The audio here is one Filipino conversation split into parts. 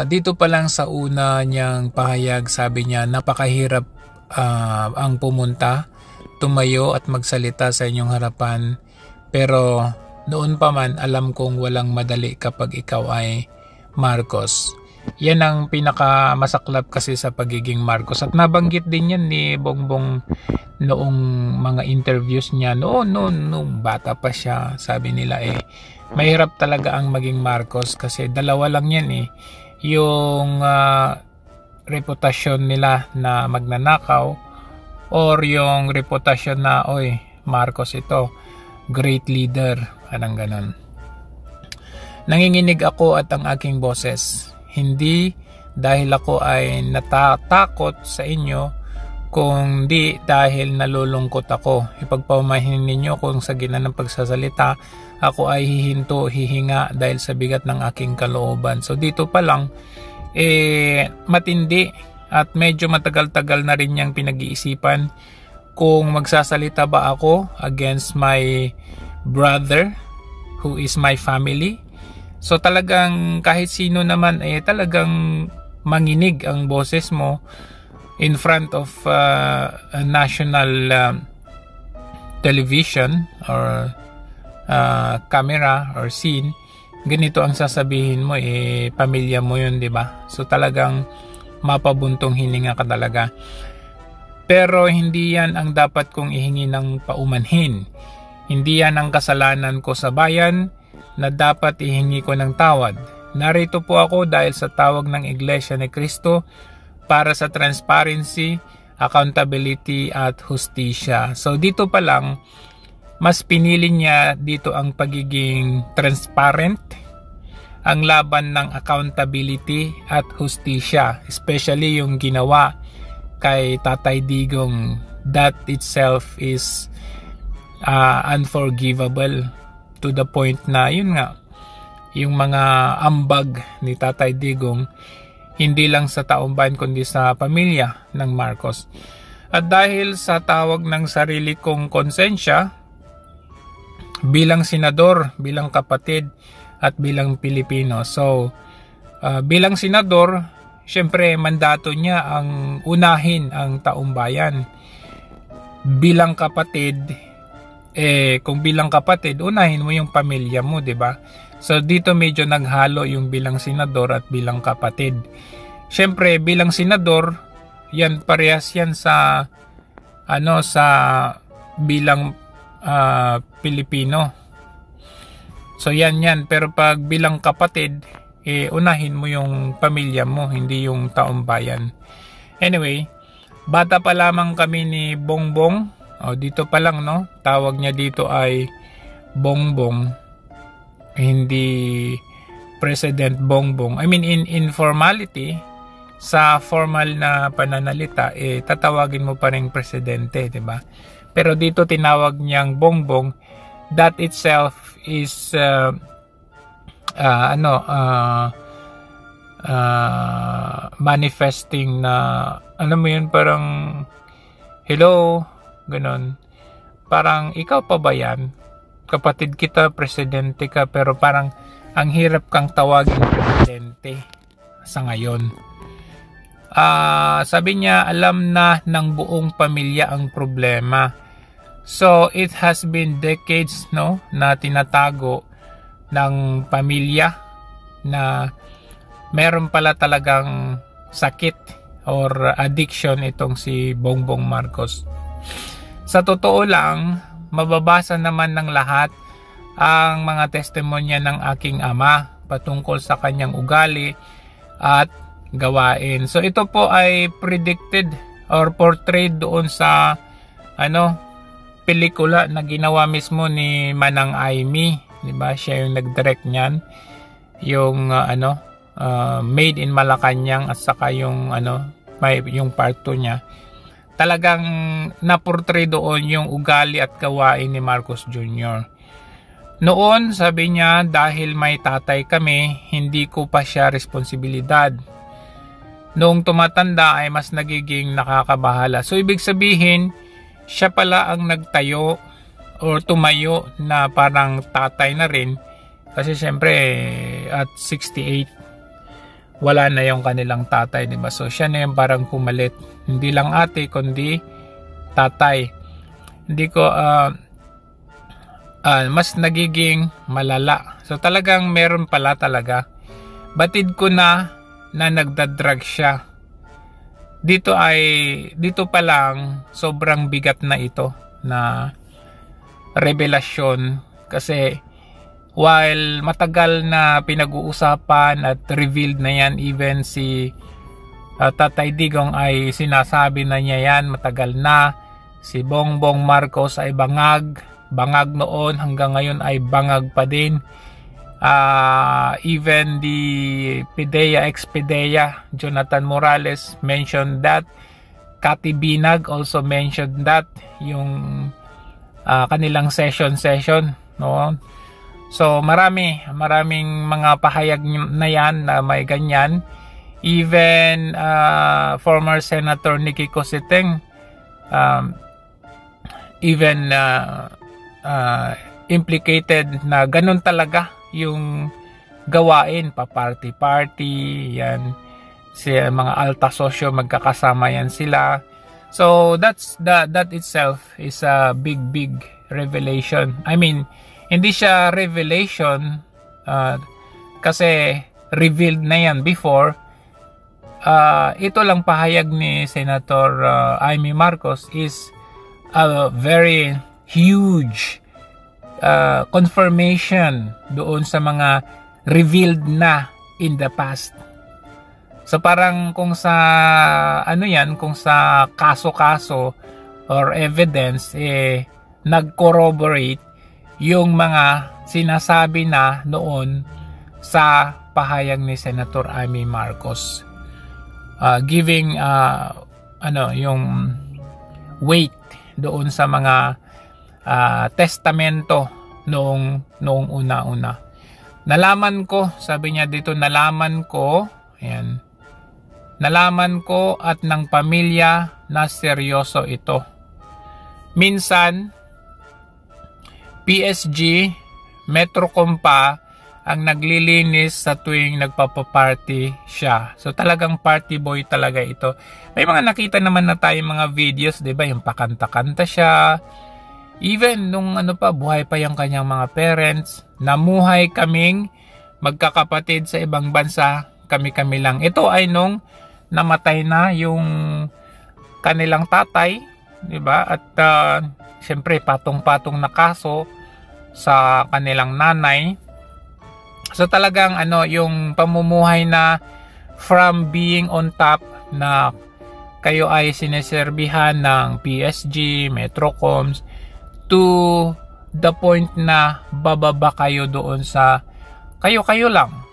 Dito pa lang sa una niyang pahayag, sabi niya napakahirap ang pumunta, tumayo at magsalita sa inyong harapan. Pero noon pa man alam kong walang madali kapag ikaw ay Marcos. Yan ang pinakamasaklap kasi sa pagiging Marcos. At nabanggit din yan ni Bongbong noong mga interviews niya. Noong bata pa siya, sabi nila mahirap talaga ang maging Marcos kasi dalawa lang yan yung reputasyon nila na magnanakaw or yung reputasyon na Marcos ito, great leader, anong ganon. Nanginginig ako at ang aking boses, hindi dahil ako ay natatakot sa inyo, kundi dahil nalulungkot ako. Ipagpaumanhin ninyo kung sa gina ng pagsasalita ako ay hihinga dahil sa bigat ng aking kalooban. So dito pa lang matindi at medyo matagal-tagal na rin niyang pinag-iisipan kung magsasalita ba ako against my brother who is my family. So talagang kahit sino naman talagang manginig ang boses mo in front of a national television or camera or scene. Ganito ang sasabihin mo pamilya mo yun, di ba? So talagang mapabuntong hininga ka talaga. Pero hindi yan ang dapat kong ihingi ng paumanhin. Hindi yan ang kasalanan ko sa bayan na dapat ihingi ko ng tawad. Narito po ako dahil sa tawag ng Iglesia ni Cristo para sa transparency, accountability at hustisya. So dito pa lang, mas pinili niya dito ang pagiging transparent, ang laban ng accountability at hustisya, especially yung ginawa kay Tatay Digong. That itself is unforgivable to the point na yun nga, yung mga ambag ni Tatay Digong hindi lang sa taong bayan kundi sa pamilya ng Marcos. At dahil sa tawag ng sarili kong konsensya bilang senador, bilang kapatid at bilang Pilipino. So bilang senador, syempre mandato niya ang unahin ang taong bayan. Bilang kapatid, kung bilang kapatid, unahin mo yung pamilya mo, 'di ba? So dito medyo naghalo yung bilang senador at bilang kapatid. Syempre bilang senador, yan parehas yan sa sa bilang Pilipino. So yan. Pero pag bilang kapatid, unahin mo yung pamilya mo, hindi yung taong bayan. Anyway, bata pa lamang kami ni Bongbong. Dito pa lang, no? Tawag niya dito ay Bongbong, hindi President Bongbong. I mean, in informality, sa formal na pananalita, tatawagin mo pa rin presidente, di ba? Pero dito tinawag niyang Bongbong. That itself is manifesting na mo yun, parang hello, ganon. Parang ikaw pa ba yan? Kapatid kita, presidente ka, pero parang ang hirap kang tawagin presidente sa ngayon. Sabi niya, alam na ng buong pamilya ang problema. So it has been decades, no, na tinatago ng pamilya na meron pala talagang sakit or addiction itong si Bongbong Marcos. Sa totoo lang, mababasa naman ng lahat ang mga testimonya ng aking ama patungkol sa kanyang ugali at gawain. So ito po ay predicted or portrayed doon sa pelikula na ginawa mismo ni Manang Aimee, 'di ba? Siya yung nag-direct niyan. Yung Made in Malacanang at saka yung yung part 2 niya. Talagang na-portray doon yung ugali at gawain ni Marcos Jr. Noon, sabi niya, dahil may tatay kami, hindi ko pa siya responsibilidad. Noong tumatanda ay mas nagiging nakakabahala. So ibig sabihin, siya pala ang nagtayo or tumayo na parang tatay na rin. Kasi syempre at 68 wala na yung kanilang tatay, di ba? So siya na yung parang pumalit, hindi lang ate kundi tatay. Hindi ko mas nagiging malala. So talagang meron pala talaga. Batid ko na nagdadrag siya. Dito pa lang sobrang bigat na ito na revelasyon, kasi while matagal na pinag-uusapan at revealed na yan, even si Tatay Digong ay sinasabi na niya yan matagal na. Si Bongbong Marcos ay bangag noon, hanggang ngayon ay bangag pa din. Even the ex-PDEA Jonathan Morales mentioned that. Cathy Binag also mentioned that, yung kanilang session, no? So maraming mga pahayag na yan na may ganyan. Even former Senator Nikki Cositeng even implicated na ganun talaga yung gawain, pa party yan, si mga alta sosyo magkakasama yan sila. So that itself is a big revelation. I mean, hindi siya revelation kasi revealed na yan before. Ito lang pahayag ni Senator Amy Marcos is a very huge confirmation doon sa mga revealed na in the past. So parang kung sa kung sa kaso-kaso or evidence nag-corroborate yung mga sinasabi na noon sa pahayag ni Senator Amy Marcos, giving yung weight doon sa mga testamento noong una-una. Nalaman ko, sabi niya dito, nalaman ko at ng pamilya na seryoso ito. Minsan PSG, Metrocom pa ang naglilinis sa tuwing nagpapaparty siya. So talagang party boy talaga ito. May mga nakita naman na tayong mga videos, 'di ba? Yung pakanta-kanta siya. Even nung buhay pa yung kanyang mga parents, namuhay kaming magkakapatid sa ibang bansa, kami-kami lang. Ito ay nung namatay na yung kanilang tatay, 'di ba? At siyempre patong-patong na kaso sa kanilang nanay. So talagang yung pamumuhay na from being on top, na kayo ay sineserbihan ng PSG, Metrocoms, to the point na bababa kayo doon sa kayo lang.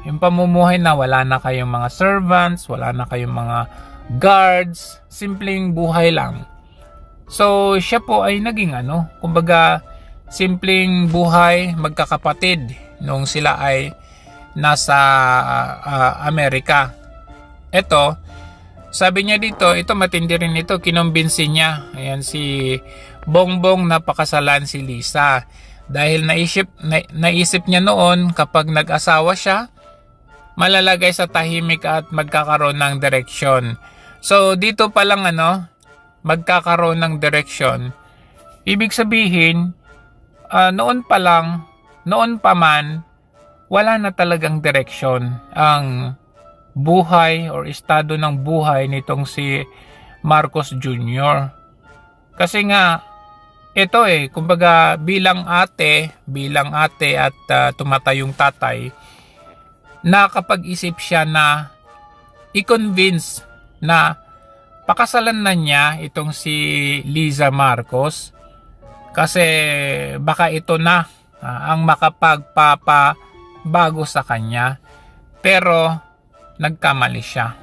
Yung pamumuhay na wala na kayong mga servants, wala na kayong mga guards, simpleng buhay lang. So siya po ay naging kumbaga simpleng buhay, magkakapatid nung sila ay nasa Amerika. Ito, sabi niya dito, ito matindi rin ito, kinumbinsi niya. Ayan, si Bongbong na pakasalan si Lisa. Dahil naisip niya noon, kapag nag-asawa siya, malalagay sa tahimik at magkakaroon ng direksyon. So dito pa lang magkakaroon ng direksyon. Ibig sabihin, noon pa man, wala na talagang direksyon ang buhay or estado ng buhay nitong si Marcos Jr. Kasi nga, ito kumbaga bilang ate at tumatayong tatay, nakapag-isip siya na i-convince na pakasalan na niya itong si Liza Marcos, kasi baka ito na ang makapagpapabago sa kanya. Pero nagkamali siya.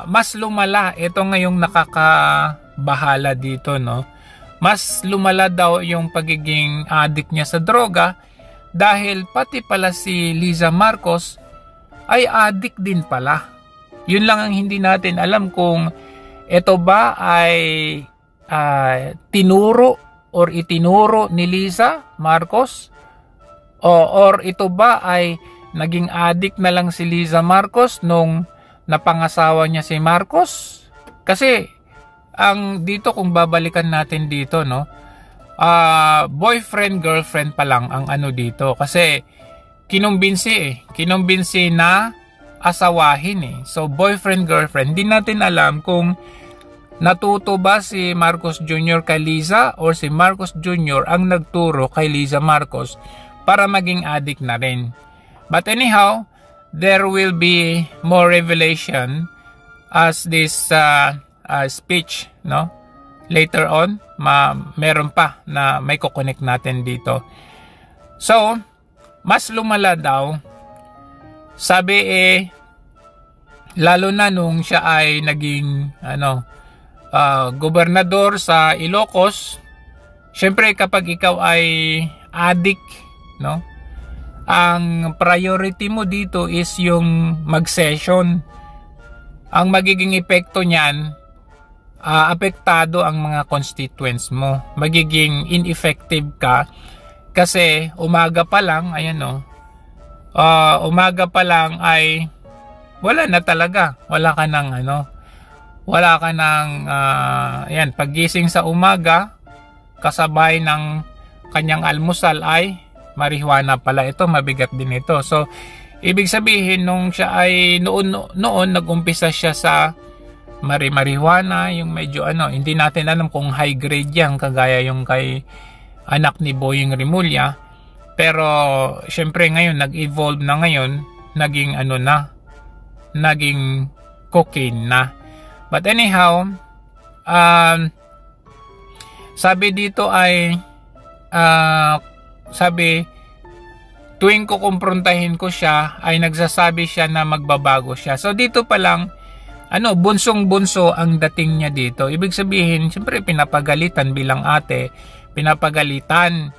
Mas lumala ito ngayong nakakabahala dito, no? Mas lumala daw yung pagiging addict niya sa droga, dahil pati pala si Liza Marcos ay addict din pala. Yun lang ang hindi natin alam, kung ito ba ay tinuro or itinuro ni Liza Marcos, or ito ba ay naging addict na lang si Liza Marcos nung napangasawa niya si Marcos? Kasi ang dito, kung babalikan natin dito, no, boyfriend girlfriend pa lang ang ano dito, kasi kinumbinsi na asawahin eh. So boyfriend girlfriend, hindi natin alam kung natuto ba si Marcos Jr. kay Liza or si Marcos Jr. ang nagturo kay Liza Marcos para maging addict na rin. But anyhow, there will be more revelation as this speech, no? Later on, meron pa na may kukonek natin dito. So, mas lumala daw. Sabi lalo na nung siya ay naging gobernador sa Ilocos. Syempre kapag ikaw ay addict, no? Ang priority mo dito is yung mag-session. Ang magiging epekto niyan, apektado ang mga constituents mo. Magiging ineffective ka kasi umaga pa lang, umaga pa lang ay wala na talaga. Wala ka ng paggising sa umaga, kasabay ng kanyang almusal ay marijuana pala ito, mabigat din ito. So, ibig sabihin nung siya ay noon nag-umpisa siya sa marijuana, yung medyo hindi natin alam kung high grade yan, kagaya yung kay anak ni Boying Rimulya. Pero syempre ngayon nag-evolve na ngayon, naging naging cocaine na. But anyhow, sabi dito ay tuwing ko kumprontahin ko siya ay nagsasabi siya na magbabago siya. So dito pa lang bunsong-bunso ang dating niya dito. Ibig sabihin, siyempre pinapagalitan bilang ate, pinapagalitan.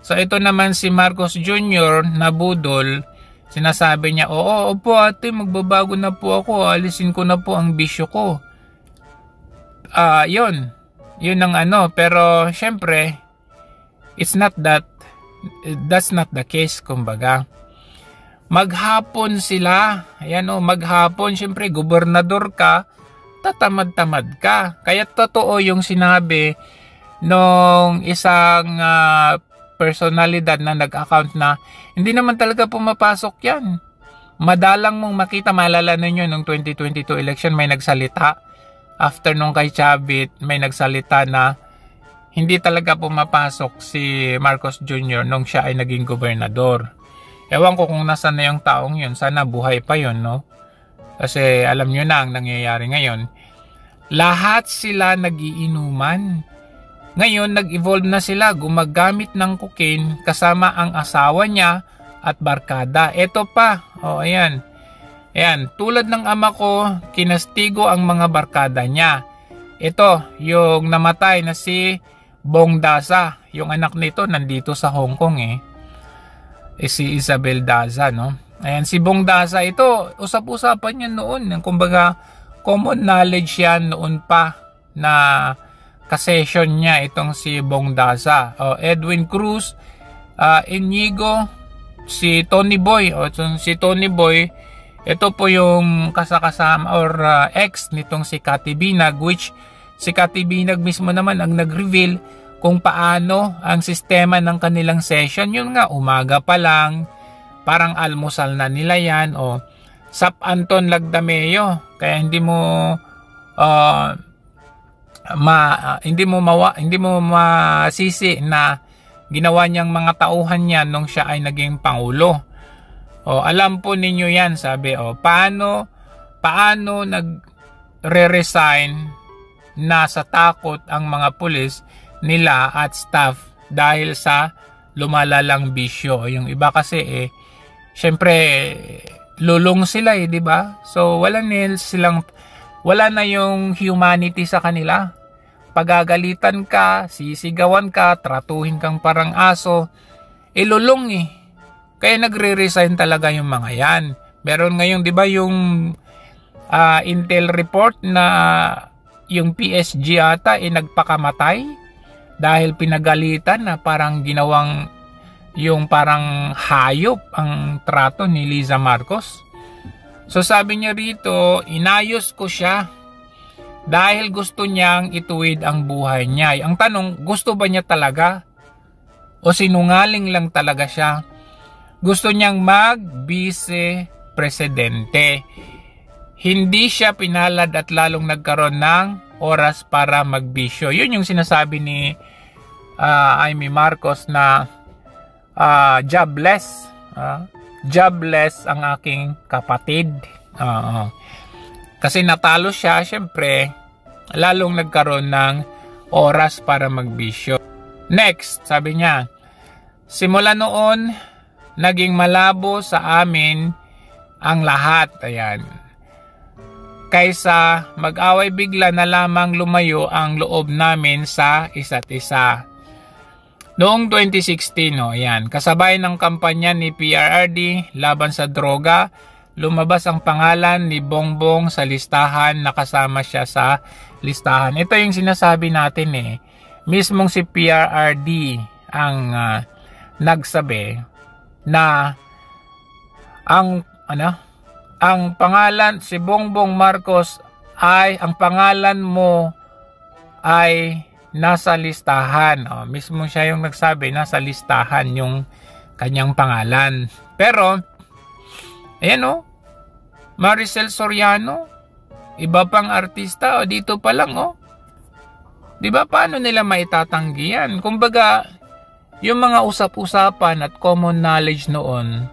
So ito naman si Marcos Jr. na budol, sinasabi niya, opo ate, magbabago na po ako, alisin ko na po ang bisyo ko. Yun ang pero siyempre, that's not the case, kumbaga. Maghapon sila, maghapon, siyempre gobernador ka, tatamad-tamad ka. Kaya totoo yung sinabi nung isang personalidad na nag-account na hindi naman talaga pumapasok yan. Madalang mong makita, maalala ninyo nung 2022 election may nagsalita. After nung kay Chavit, may nagsalita na hindi talaga pumapasok si Marcos Jr. nung siya ay naging gobernador. Ewan ko kung nasaan na yung taong yun. Sana buhay pa yun, no? Kasi alam nyo na ang nangyayari ngayon. Lahat sila nagiinuman. Ngayon, nag-evolve na sila. Gumagamit ng cocaine kasama ang asawa niya at barkada. Ito pa. Ayan. Ayan. Tulad ng ama ko, kinastigo ang mga barkada niya. Ito, yung namatay na si Bong Daza. Yung anak nito nandito sa Hong Kong si Isabel Daza, no? Ayan, si Bong Daza, ito, usap-usapan yan noon. Kumbaga, common knowledge yan noon pa na kasession niya itong si Bong Daza. Edwin Cruz, Inigo, si Tony Boy. Si Tony Boy, ito po yung kasakasama or ex nitong si Cathy Binag, which si Cathy Binag mismo naman ang nag-reveal kung paano ang sistema ng kanilang session. Yun nga, umaga pa lang, parang almusal na nila yan, Sap Anton Lagdameo. Kaya hindi mo masisi na ginawa niyang mga tauhan niya nung siya ay naging pangulo. Alam po ninyo yan, sabi, paano nagre-resign na sa takot ang mga pulis nila at staff dahil sa lumalalang bisyo. Yung iba kasi syempre lulong sila di ba? So wala na yung humanity sa kanila. Pagagalitan ka, sisigawan ka, tratuhin kang parang aso, lulong Kaya nagre-resign talaga yung mga yan. Meron ngayon di ba yung intel report na yung PSG ata nagpakamatay dahil pinagalitan na parang ginawang yung parang hayop ang trato ni Liza Marcos. So sabi niya rito, inayos ko siya dahil gusto niyang ituwid ang buhay niya. Ang tanong, gusto ba niya talaga? O sinungaling lang talaga siya? Gusto niyang mag-vice presidente. Hindi siya pinalad at lalong nagkaroon ng oras para magbisyo. Yun yung sinasabi ni Amy Marcos na jobless. Jobless ang aking kapatid. Kasi natalo siya, syempre, lalong nagkaroon ng oras para magbisyo. Next, sabi niya, simula noon, naging malabo sa amin ang lahat. Ayan. Kaysa mag-away bigla na lamang lumayo ang loob namin sa isa't isa. Noong 2016, ayan, kasabay ng kampanya ni PRRD laban sa droga, lumabas ang pangalan ni Bongbong sa listahan, nakasama siya sa listahan. Ito yung sinasabi natin mismong si PRRD ang nagsabi na ang pangalan si Bongbong Marcos ay ang pangalan mo ay nasa listahan. Mismo siya yung nagsabi, nasa listahan yung kanyang pangalan. Pero ayan Maricel Soriano, iba pang artista dito pa lang 'Di ba paano nila maitatanggi yan? Kumbaga, yung mga usap-usapan at common knowledge noon,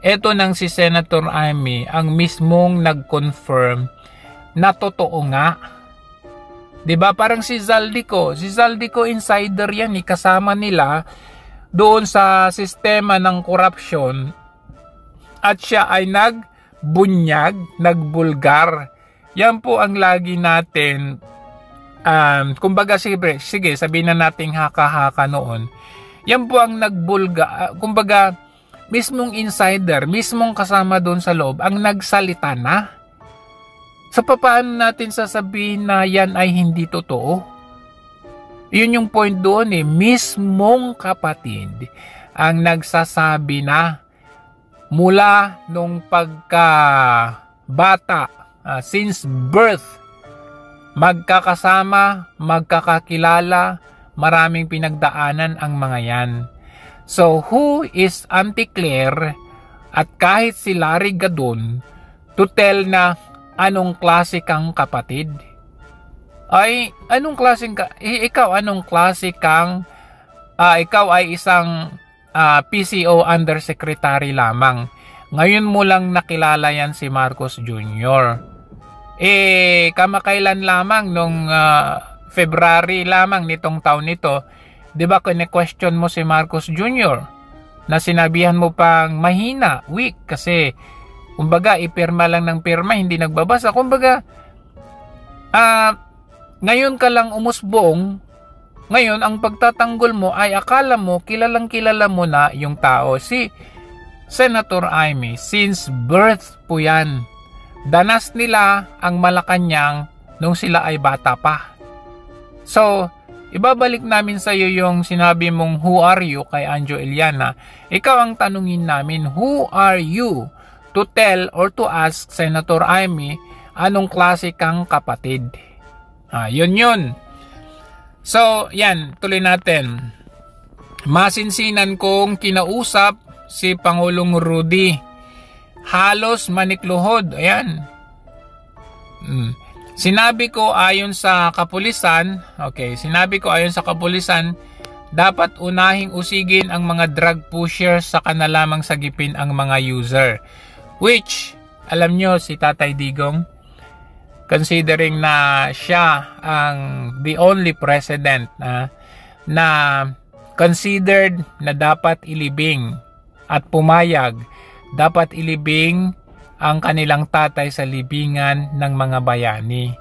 eto nang si Senator Amy ang mismong nag-confirm na totoo nga. 'Di ba parang si Zaldico insider yan, kasama nila doon sa sistema ng korupsyon at siya ay nagbunyag, nagbulgar. Yan po ang lagi natin kumbaga sige sabihin na nating haka-haka noon. Yan po ang nagbulga, kumbaga mismong insider, mismong kasama doon sa loob ang nagsalita na. So paano natin sasabihin na yan ay hindi totoo? Yun yung point doon mismong kapatid ang nagsasabi na mula nung pagkabata, since birth, magkakasama, magkakakilala, maraming pinagdaanan ang mga yan. So, who is Auntie Claire at kahit si Larry Gadon to tell na anong klase kang kapatid? Ay, anong klaseng ikaw anong klase kang ikaw ay isang PCO undersecretary lamang. Ngayon mo lang nakilala yan si Marcos Jr. Kamakailan lamang nung February lamang nitong taon nito, 'di ba kine-question mo si Marcos Jr. na sinabihan mo pang mahina, weak kasi kumbaga ipirma lang ng pirma, hindi nagbabasa. Kumbaga ngayon ka lang umusbong, ngayon ang pagtatanggol mo ay akala mo kilalang kilala mo na yung tao. Si Senator Amy, since birth po yan. Danas nila ang Malacanang nung sila ay bata pa. So, ibabalik namin sa iyo yung sinabi mong who are you kay Anjo Eliana. Ikaw ang tanungin namin, who are you to tell or to ask Senator Amy anong klase kang kapatid? Yun. So, yan, tuloy natin. Masinsinan kong kinausap si Pangulong Rudy. Halos manikluhod. Ayan. Sinabi ko ayon sa kapulisan, dapat unahing usigin ang mga drug pushers sa lamang sagipin ang mga user. Which, alam nyo si Tatay Digong, considering na siya ang the only president na considered na dapat ilibing at pumayag, dapat ilibing ang kanilang tatay sa libingan ng mga bayani.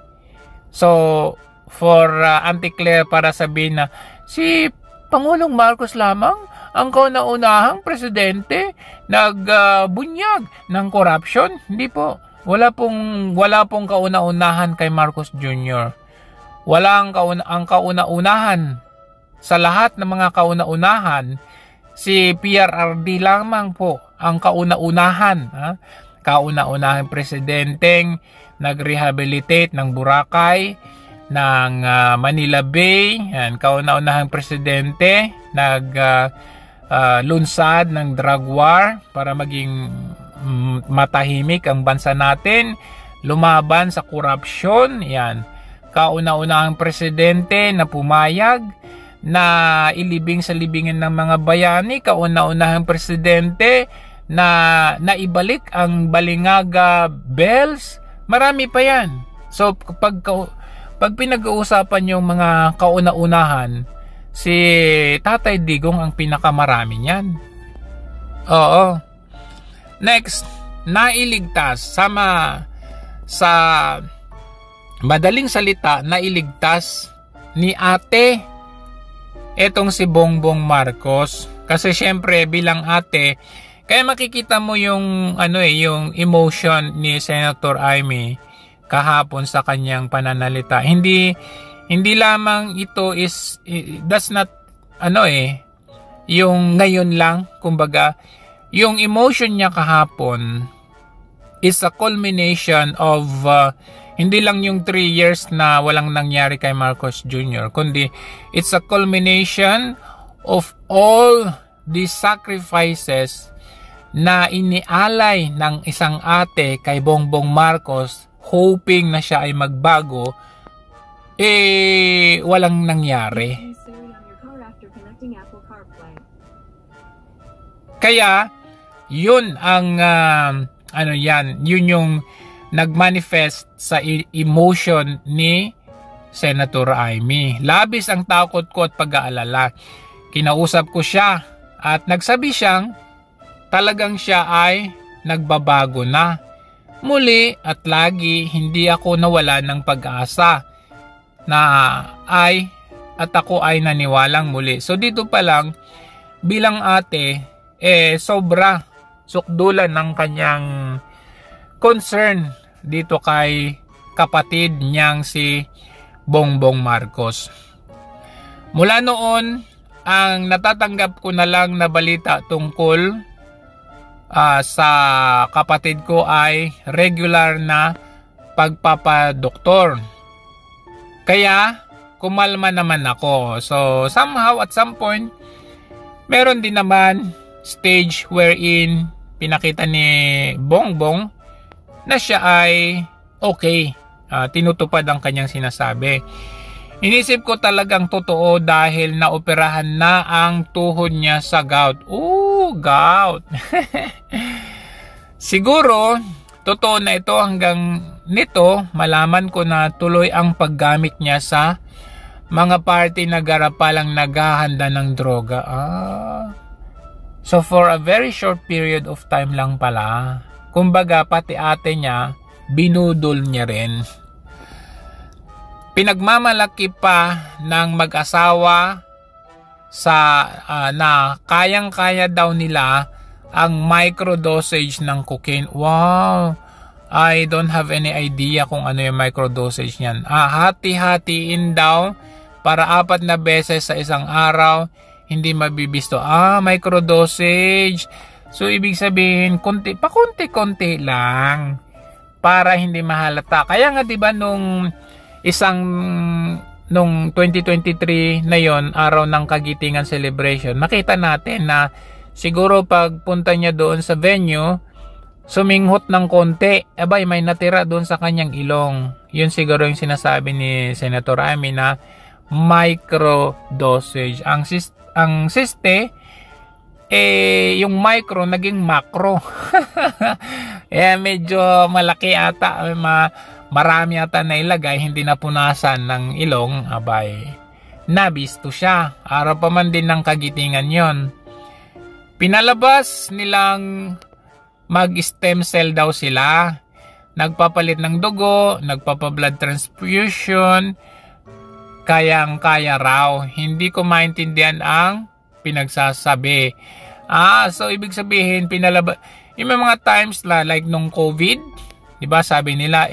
So, for Auntie Claire para sabihin na si Pangulong Marcos lamang ang kauna-unahang presidente nagbunyag ng corruption, hindi po. Wala pong kauna-unahan kay Marcos Jr. Ang kauna-unahan sa lahat ng mga kauna-unahan, si PRRD lamang po ang kauna-unahan, kauna-unahang presidenteng nag-rehabilitate ng Boracay, ng Manila Bay, yan, kauna-unahang presidente lunsad ng drug war para maging matahimik ang bansa natin, lumaban sa korupsyon, yan, kauna-unahang presidente na pumayag na ilibing sa libingan ng mga bayani, kauna-unahang presidente na naibalik ang Balingaga Bells, marami pa yan. So pag pinag-uusapan yung mga kauna-unahan, si Tatay Digong ang pinakamarami niyan. Oo. Next, nailigtas sa madaling salita, nailigtas ni ate etong si Bongbong Marcos. Kasi syempre bilang ate, kaya makikita mo yung yung emotion ni Senator Amy kahapon sa kanyang pananalita. Hindi lamang ito that's not yung ngayon lang, kumbaga yung emotion niya kahapon is a culmination of hindi lang yung 3 years na walang nangyari kay Marcos Jr., kundi it's a culmination of all the sacrifices na inialay ng isang ate kay Bongbong Marcos, hoping na siya ay magbago, walang nangyari. Kaya yun ang yun yung nagmanifest sa emotion ni Senator Amy. Labis ang takot ko at pag-aalala. Kinausap ko siya at nagsabi siyang talagang siya ay nagbabago na. Muli at lagi hindi ako nawala ng pag-asa at ako ay naniwalang muli. So dito pa lang bilang ate sobra sukdulan ng kanyang concern dito kay kapatid niyang si Bongbong Marcos. Mula noon, ang natatanggap ko na lang na balita tungkol sa kapatid ko ay regular na pagpapadoktor. Kaya kumalma naman ako. So somehow at some point, meron din naman stage wherein pinakita ni Bongbong na siya ay okay. Tinutupad ang kanyang sinasabi. Inisip ko talagang totoo dahil naoperahan na ang tuhod niya sa gout. Gout! Siguro, totoo na ito hanggang nito, malaman ko na tuloy ang paggamit niya sa mga party na garapalang naghahanda ng droga. So for a very short period of time lang pala. Kumbaga pati ate niya, binudol niya rin. Pinagmamalaki pa ng mag-asawa na kayang-kaya daw nila ang microdosage ng cocaine. Wow! I don't have any idea kung ano yung microdosage niyan. Hati-hatiin daw para 4 na beses sa isang araw, hindi mabibisto. Microdosage. So ibig sabihin, pakunti-kunti lang para hindi mahalata. Kaya nga 'di ba nung 2023 na yon, araw ng Kagitingan celebration, nakita natin na siguro pagpunta niya doon sa venue, suminghot ng konti, may natira doon sa kanyang ilong. Yun siguro yung sinasabi ni Senator Amy na microdosage. Ang siste, yung micro naging macro. Medyo malaki ata, marami ata na ilagay, hindi napunasan ng ilong, nabisto siya. Araw pa man din ng Kagitingan yon. Pinalabas nilang mag-stem cell daw sila. Nagpapalit ng dugo, nagpapa-blood transfusion, kayang-kaya raw. Hindi ko maintindihan ang pinagsasabi. So ibig sabihin yung mga times like nung COVID, 'di ba, sabi nila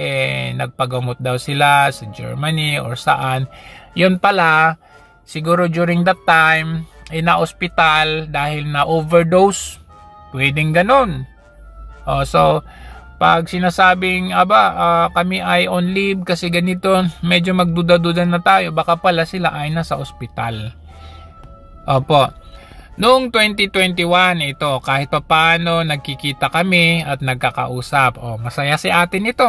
nagpagamot daw sila sa Germany or saan. Yun pala siguro during that time ina-ospital dahil na overdose. Pwedeng ganon. So, pag sinasabing, kami ay on leave kasi ganito, medyo magduda-duda na tayo. Baka pala sila ay nasa ospital. Opo. Noong 2021, ito, kahit pa paano, nagkikita kami at nagkakausap. Masaya si ate nito.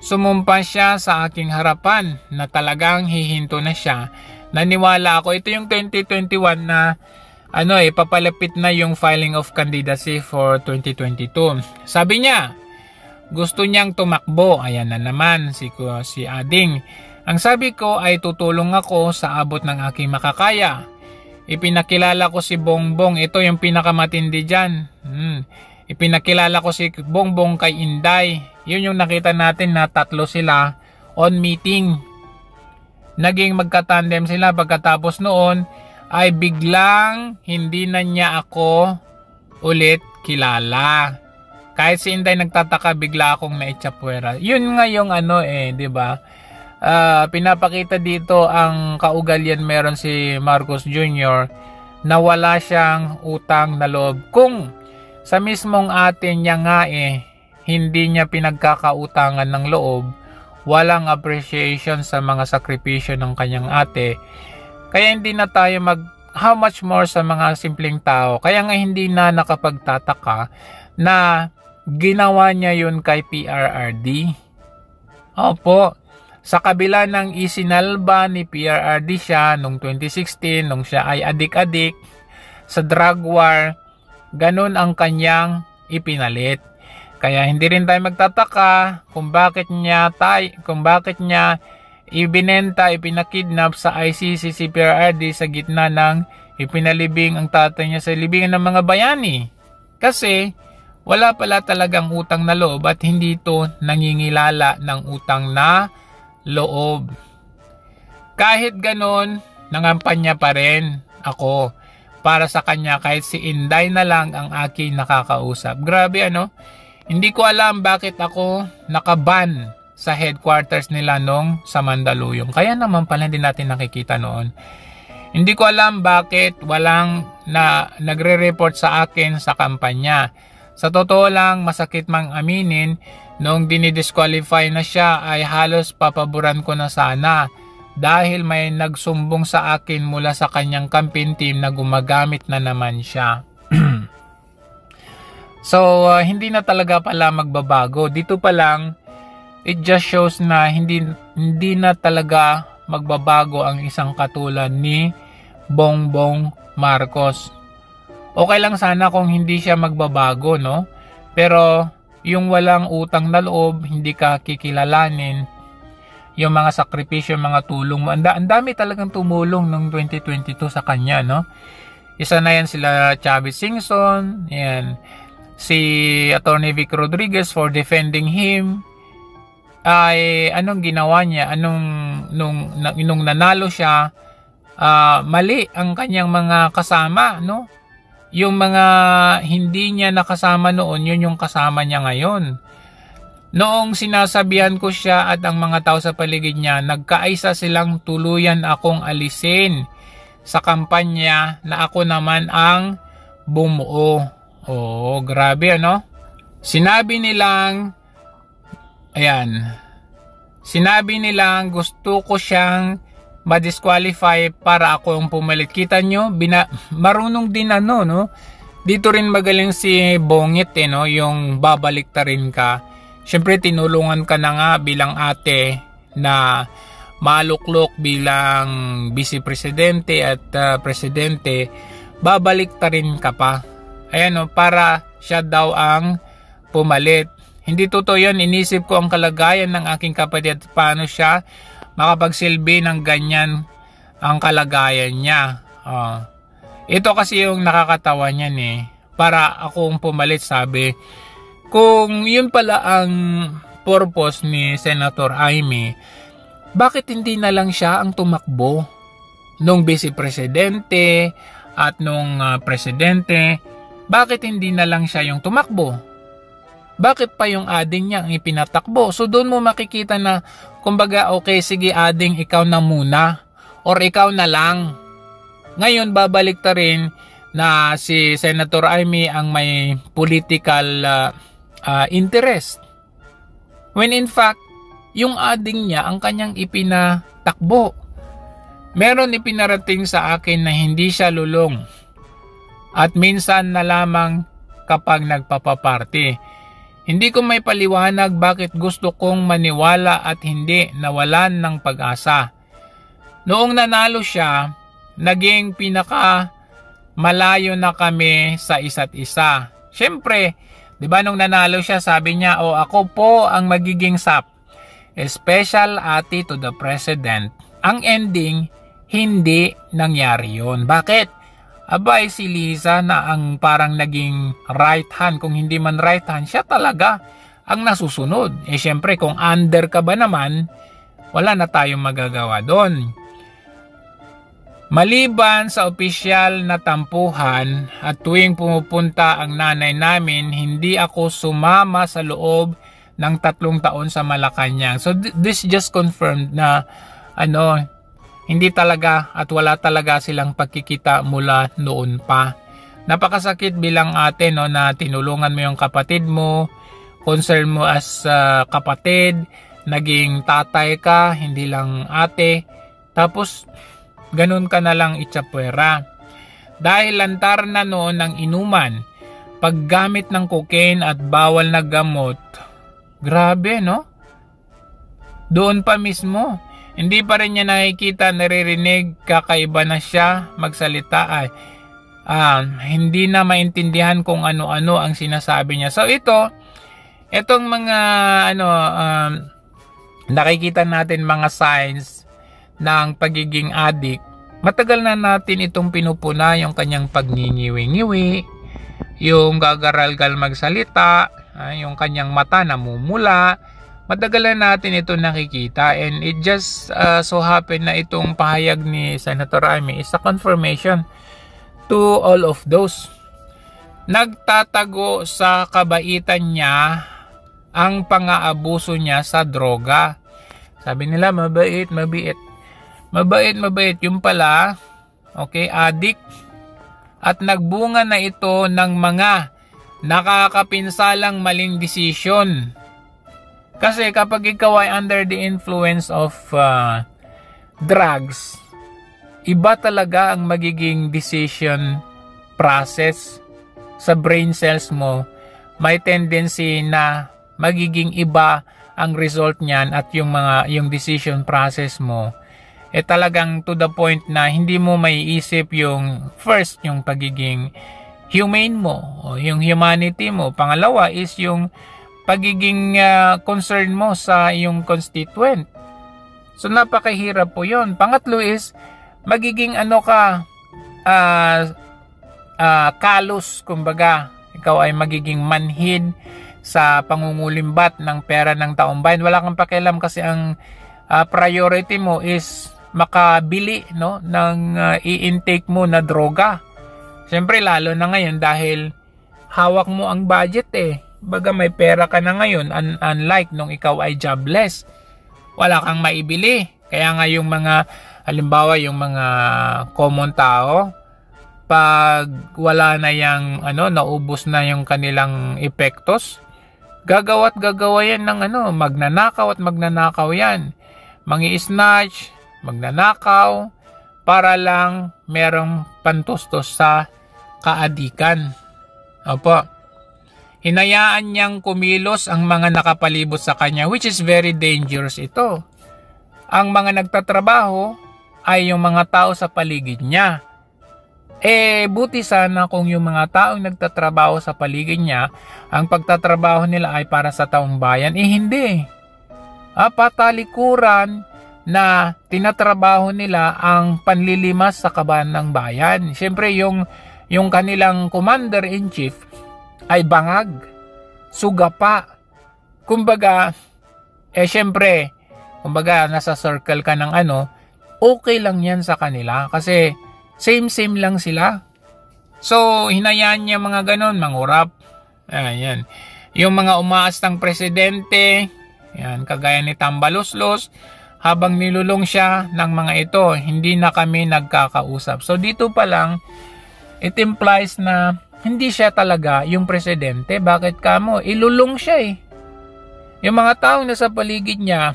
Sumumpa siya sa aking harapan na talagang hihinto na siya. Naniwala ako, ito yung 2021 na papalapit na yung filing of candidacy for 2022. Sabi niya, gusto niyang tumakbo. Ayan na naman si Ading. Ang sabi ko ay tutulong ako sa abot ng aking makakaya. Ipinakilala ko si Bongbong. Ito yung pinakamatindi dyan. Ipinakilala ko si Bongbong kay Inday. Yun yung nakita natin na tatlo sila on meeting. Naging magkatandem sila. Pagkatapos noon ay biglang hindi na niya ako ulit kilala. Kahit si Inday nagtataka, bigla akong naitsapwera. Yun nga yung di ba? Pinapakita dito ang kaugalian meron si Marcos Jr. na wala siyang utang na loob. Kung sa mismong ate niya nga hindi niya pinagkakautangan ng loob, walang appreciation sa mga sakripisyo ng kanyang ate. Kaya hindi na tayo how much more sa mga simpleng tao. Kaya nga hindi na nakapagtataka na ginawa niya yun kay PRRD. Opo, sa kabila ng isinalba ni PRRD siya noong 2016, nung siya ay adik-adik sa drug war, ganun ang kanyang ipinalit. Kaya hindi rin tayo magtataka kung bakit niya ipinakidnap sa ICC si PRRD sa gitna ng ipinalibing ang tatay niya sa libingan ng mga bayani. Kasi wala pala talagang utang na loob at hindi ito nangingilala ng utang na loob. Kahit ganon, nangampanya pa rin ako para sa kanya kahit si Inday na lang ang aking nakakausap. Grabe Hindi ko alam bakit ako nakaban sa headquarters nila sa Mandaluyong. Kaya naman pala hindi natin nakikita noon. Hindi ko alam bakit walang nagre-report sa akin sa kampanya. Sa totoo lang, masakit mang aminin, noong dinidisqualify na siya ay halos papaboran ko na sana dahil may nagsumbong sa akin mula sa kanyang campaign team na gumagamit na naman siya. So, hindi na talaga pala magbabago. Dito pa lang, it just shows na hindi na talaga magbabago ang isang katulad ni Bongbong Marcos. Okay lang sana kung hindi siya magbabago, no? Pero yung walang utang na loob, hindi ka kikilalanin, yung mga sakripisyo, mga tulong mo. Ang dami talagang tumulong noong 2022 sa kanya, no? Isa na yan sila Chavez Singson, yan. Si Attorney Vic Rodriguez for defending him. Ay anong ginawa niya? Nung nanalo siya, mali ang kanyang mga kasama, no? Yung mga hindi niya nakasama noon, yun yung kasama niya ngayon. Noong sinasabihan ko siya at ang mga tao sa paligid niya, nagkaisa silang tuluyan akong alisin sa kampanya na ako naman ang bumuo. Oh, grabe Sinabi nilang gusto ko siyang ma-disqualify para ako yung pumalit. Kita nyo, marunong din no? Dito rin magaling si Bongit yung babaliktarin ka. Siyempre tinulungan ka na nga bilang ate na maluklok bilang vice presidente at presidente, babaliktarin ka pa. Ayan para siya daw ang pumalit. Hindi totoo yun. Inisip ko ang kalagayan ng aking kapatid at paano siya makapagsilbi ng ganyan ang kalagayan niya. Ito kasi yung nakakatawa niyan para akong pumalit, sabi. Kung yun pala ang purpose ni Senator Amy, bakit hindi na lang siya ang tumakbo nung vice presidente at nung presidente? Bakit hindi na lang siya yung tumakbo? Bakit pa yung ading niya ang ipinatakbo? So doon mo makikita na, kumbaga, okay, sige ading, ikaw na muna. Or ikaw na lang. Ngayon, babalik ta rin na si Senator Amy ang may political interest. When in fact, yung ading niya ang kanyang ipinatakbo. Meron ipinarating sa akin na hindi siya lulong. At minsan na lamang kapag nagpapaparty. Hindi ko may paliwanag bakit gusto kong maniwala at hindi nawalan ng pag-asa. Noong nanalo siya, naging pinaka malayo na kami sa isa't isa. Siyempre, di ba nung nanalo siya, sabi niya, ako po ang magiging SAP, Special Ate to the President. Ang ending, hindi nangyari yun. Bakit? Abay, si Liza na ang parang naging right hand. Kung hindi man right hand, siya talaga ang nasusunod. Siyempre, kung under ka ba naman, wala na tayong magagawa doon. Maliban sa opisyal na tampuhan at tuwing pumupunta ang nanay namin, hindi ako sumama sa loob ng 3 taon sa Malacanang. So this just confirmed na hindi talaga at wala talaga silang pagkikita mula noon pa. Napakasakit bilang ate na tinulungan mo yung kapatid mo, concern mo as kapatid, naging tatay ka, hindi lang ate, tapos ganun ka na lang itsapwera. Dahil lantar na noon ng inuman, paggamit ng cocaine at bawal na gamot, grabe doon pa mismo. Hindi pa rin niya nakikita, naririnig, kakaiba na siya magsalita hindi na maintindihan kung ano-ano ang sinasabi niya. So itong mga nakikita natin mga signs ng pagiging addict, matagal na natin itong pinupuna, yung kanyang pagningiwi-ngiwi, yung gagaralgal magsalita, yung kanyang mata namumula. Matagal na natin ito nakikita, and it just so happen na itong pahayag ni Senator Amy is a confirmation to all of those. Nagtatago sa kabaitan niya ang pang-aabuso niya sa droga. Sabi nila mabait. Yung pala, addict. At nagbunga na ito ng mga nakakapinsalang maling desisyon. Kasi kapag ikaw ay under the influence of drugs, iba talaga ang magiging decision process sa brain cells mo. May tendency na magiging iba ang result niyan at yung decision process mo. Talagang to the point na hindi mo maiisip yung first, yung pagiging humane mo o yung humanity mo. Pangalawa is yung pagiging concern mo sa iyong constituent. So napakahirap po yun. Pangatlo is magiging kalos, kumbaga. Ikaw ay magiging manhid sa pangungulimbat ng pera ng taong bayan. Wala kang pakialam kasi ang priority mo is makabili ng i-intake mo na droga. Siyempre lalo na ngayon dahil hawak mo ang budget Baga may pera ka na ngayon, unlike nung ikaw ay jobless. Wala kang maibili. Kaya nga yung mga, halimbawa yung mga common tao, pag wala na yung naubos na yung kanilang epektos, gagawa yan ng magnanakaw at magnanakaw yan. Mangi-snatch, magnanakaw, para lang merong pantustos sa kaadikan. Opo. Hinayaan niyang kumilos ang mga nakapalibot sa kanya, which is very dangerous ito. Ang mga nagtatrabaho ay yung mga tao sa paligid niya. Buti sana kung yung mga taong nagtatrabaho sa paligid niya, ang pagtatrabaho nila ay para sa taong bayan. Hindi. Patalikuran na tinatrabaho nila ang panlilimas sa kaban ng bayan. Siyempre yung kanilang commander-in-chief ay bangag, sugapa. Kumbaga, syempre, nasa circle ka ng okay lang yan sa kanila kasi same lang sila. So, hinayaan niya mga ganon, mangurap. Ayan. Yung mga umaastang presidente, yan, kagaya ni Tambaloslos, habang nilulong siya ng mga ito, hindi na kami nagkakausap. So dito pa lang, it implies na hindi siya talaga yung presidente. Bakit kamo? Ilulong siya eh. Yung mga taong nasa paligid niya,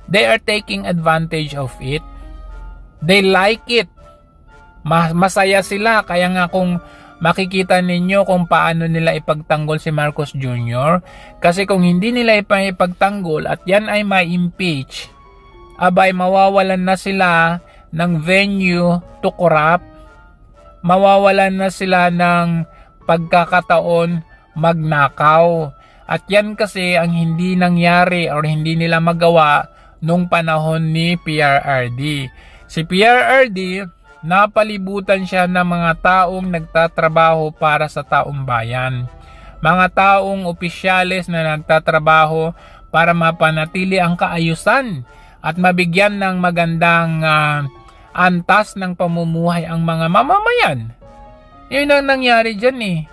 they are taking advantage of it. They like it. Masaya sila. Kaya nga kung makikita ninyo kung paano nila ipagtanggol si Marcos Jr. Kasi kung hindi nila ipagtanggol at yan ay ma-impeach, abay mawawalan na sila ng venue to corrupt. Mawawalan na sila ng pagkakataon magnakaw. At yan kasi ang hindi nangyari or hindi nila magawa nung panahon ni PRRD. Si PRRD, napalibutan siya ng mga taong nagtatrabaho para sa taong bayan. Mga taong opisyales na nagtatrabaho para mapanatili ang kaayusan at mabigyan ng magandang antas ng pamumuhay ang mga mamamayan. Yun ang nangyari dyan eh.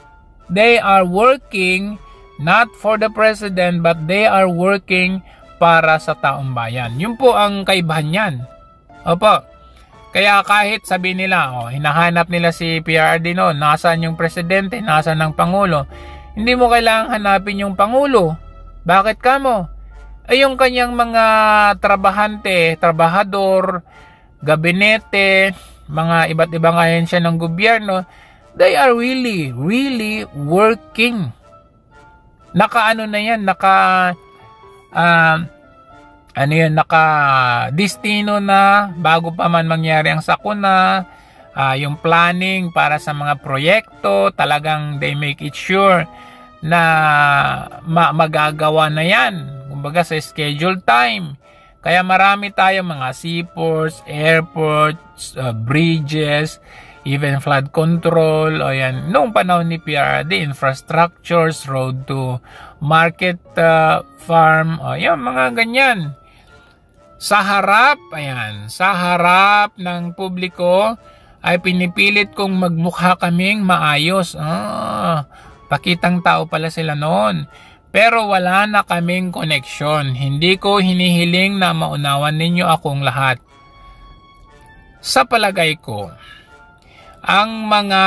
They are working not for the president but they are working para sa taong bayan. Yun po ang kaibahan yan. Opo. Kaya kahit sabi nila, hinahanap nila si PRRD noon, nasaan yung presidente, nasaan ang pangulo. Hindi mo kailangang hanapin yung pangulo. Bakit kamo? Ay yung kanyang mga trabahador, gabinete, mga iba't ibang ahensya ng gobyerno, they are really working. Naka-ano na yan, naka-destino na bago pa man mangyari ang sakuna, yung planning para sa mga proyekto, talagang they make it sure na magagawa na yan. Kumbaga sa schedule time. Kaya marami tayo mga seaports, airports, bridges, even flood control, o yan. Noong panahon ni PRRD, infrastructures, road to market farm, o yan, mga ganyan. Sa harap, ayan, sa harap ng publiko, ay pinipilit kong magmukha kaming maayos. Pakitang tao pala sila noon. Pero wala na kaming koneksyon. Hindi ko hinihiling na maunawan ninyo akong lahat. Sa palagay ko, ang mga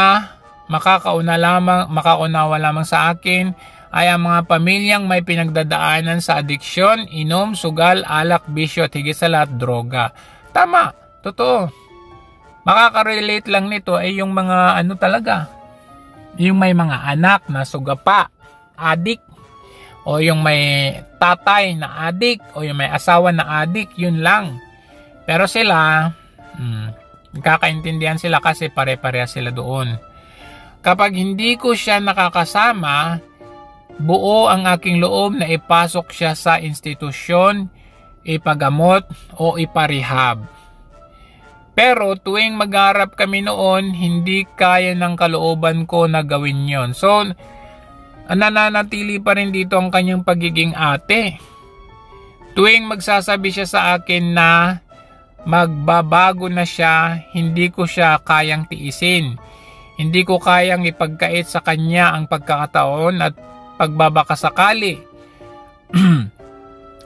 makakaunawa lamang sa akin ay ang mga pamilyang may pinagdadaanan sa adiksyon, inom, sugal, alak, bisyo at higit sa lahat droga. Tama, totoo. Makaka-relate lang nito ay yung mga talaga, yung may mga anak na sugapa, adik, o yung may tatay na adik, o yung may asawa na adik, yun lang. Pero sila, kakaintindihan sila kasi pare-pareha sila doon. Kapag hindi ko siya nakakasama, buo ang aking loob na ipasok siya sa institusyon, ipagamot o iparehab. Pero tuwing magharap kami noon, hindi kaya ng kalooban ko na gawin yon. So, nananatili pa rin dito ang kanyang pagiging ate. Tuwing magsasabi siya sa akin na magbabago na siya, hindi ko siya kayang tiisin. Hindi ko kayang ipagkait sa kanya ang pagkakataon at pagbabakasakali.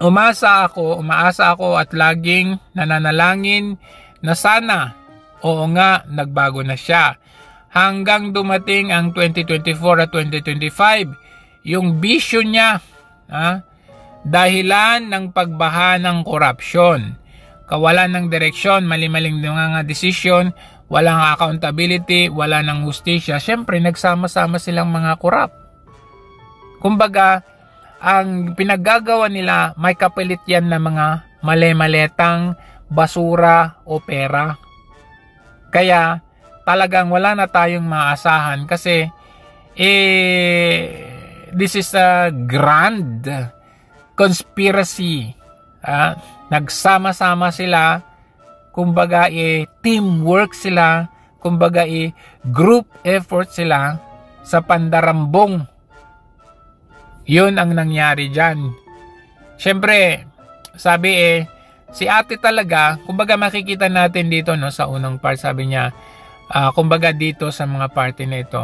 Umaasa ako at laging nananalangin na sana, oo nga, nagbago na siya. Hanggang dumating ang 2024 at 2025, yung bisyo niya, dahilan ng pagbaha ng korupsyon, kawalan ng direksyon, mali-maling mga desisyon, walang accountability, wala ng hustisya. Siyempre, nagsama-sama silang mga korap. Kumbaga, ang pinaggagawa nila, may kapalit yan na mga mali-maletang basura o pera. Kaya talagang wala na tayong maasahan kasi this is a grand conspiracy. Nagsama-sama sila, kumbaga teamwork sila, kumbaga group effort sila sa pandarambong. Yun ang nangyari dyan. Siyempre, sabi si ate talaga, kumbaga makikita natin dito sa unang part, sabi niya, kumbaga dito sa mga party na ito,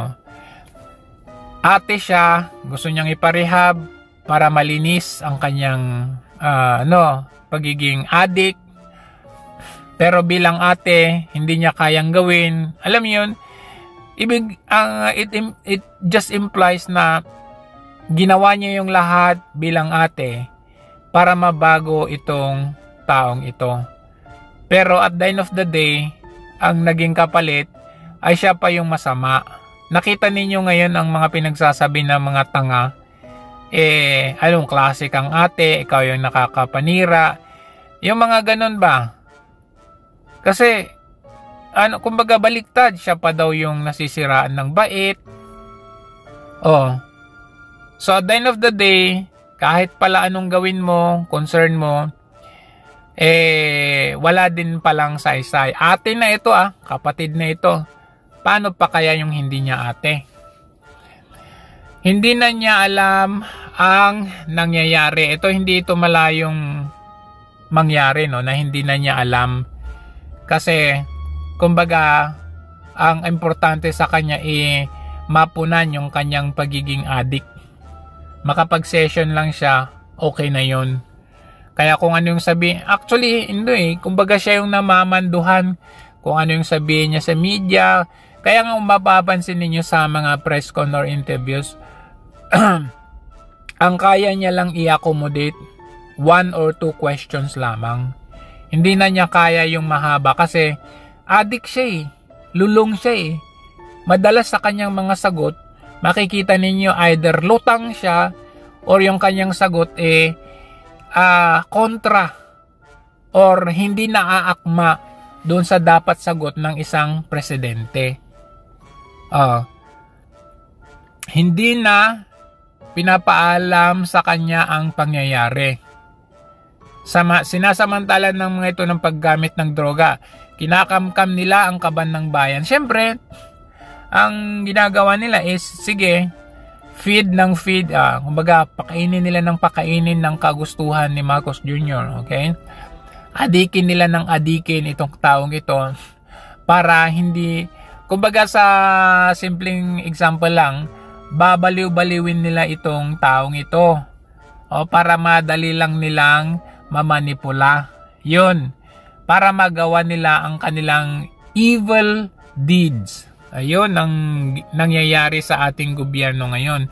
ate siya, gusto niyang iparehab para malinis ang kanyang pagiging addict. Pero bilang ate, hindi niya kayang gawin. Alam mo yun, it just implies na ginawa niya yung lahat bilang ate para mabago itong taong ito. Pero at the end of the day, ang naging kapalit ay siya pa yung masama. Nakita ninyo ngayon ang mga pinagsasabi ng mga tanga. Anong klase kang ate, ikaw yung nakakapanira. Yung mga ganun ba? Kasi, kumbaga baliktad, siya pa daw yung nasisiraan ng bait. So at the end of the day, kahit pala anong gawin mo, concern mo, wala din palang saysay. Ate na ito kapatid na ito. Paano pa kaya yung hindi niya ate? Hindi na niya alam ang nangyayari. Hindi ito malayong mangyari, na hindi na niya alam. Kasi, kumbaga, ang importante sa kanya mapunan yung kanyang pagiging addict. Makapag-session lang siya, okay na yun. Kaya kung ano yung sabihin, actually, hindi kumbaga siya yung namamanduhan kung ano yung sabihin niya sa media. Kaya nga mapapansin ninyo sa mga press con or interviews, ang kaya niya lang i-accommodate 1 or 2 questions lamang. Hindi na niya kaya yung mahaba kasi addict siya lulong siya Madalas sa kanyang mga sagot, makikita ninyo either lutang siya or yung kanyang sagot kontra or hindi naaakma doon sa dapat sagot ng isang presidente. Hindi na pinapaalam sa kanya ang pangyayari. Sinasamantalan ng mga ito ng paggamit ng droga. Kinakamkam nila ang kaban ng bayan. Siyempre, ang ginagawa nila is, sige, feed ng feed. Kumbaga, pakainin nila ng pakainin ng kagustuhan ni Marcos Jr. Okay? Adikin nila ng adikin itong taong ito para hindi, kumbaga sa simpleng example lang, babaliw-baliwin nila itong taong ito para madali lang nilang mamanipula. Yun, para magawa nila ang kanilang evil deeds. Ayun ang nangyayari sa ating gobyerno ngayon.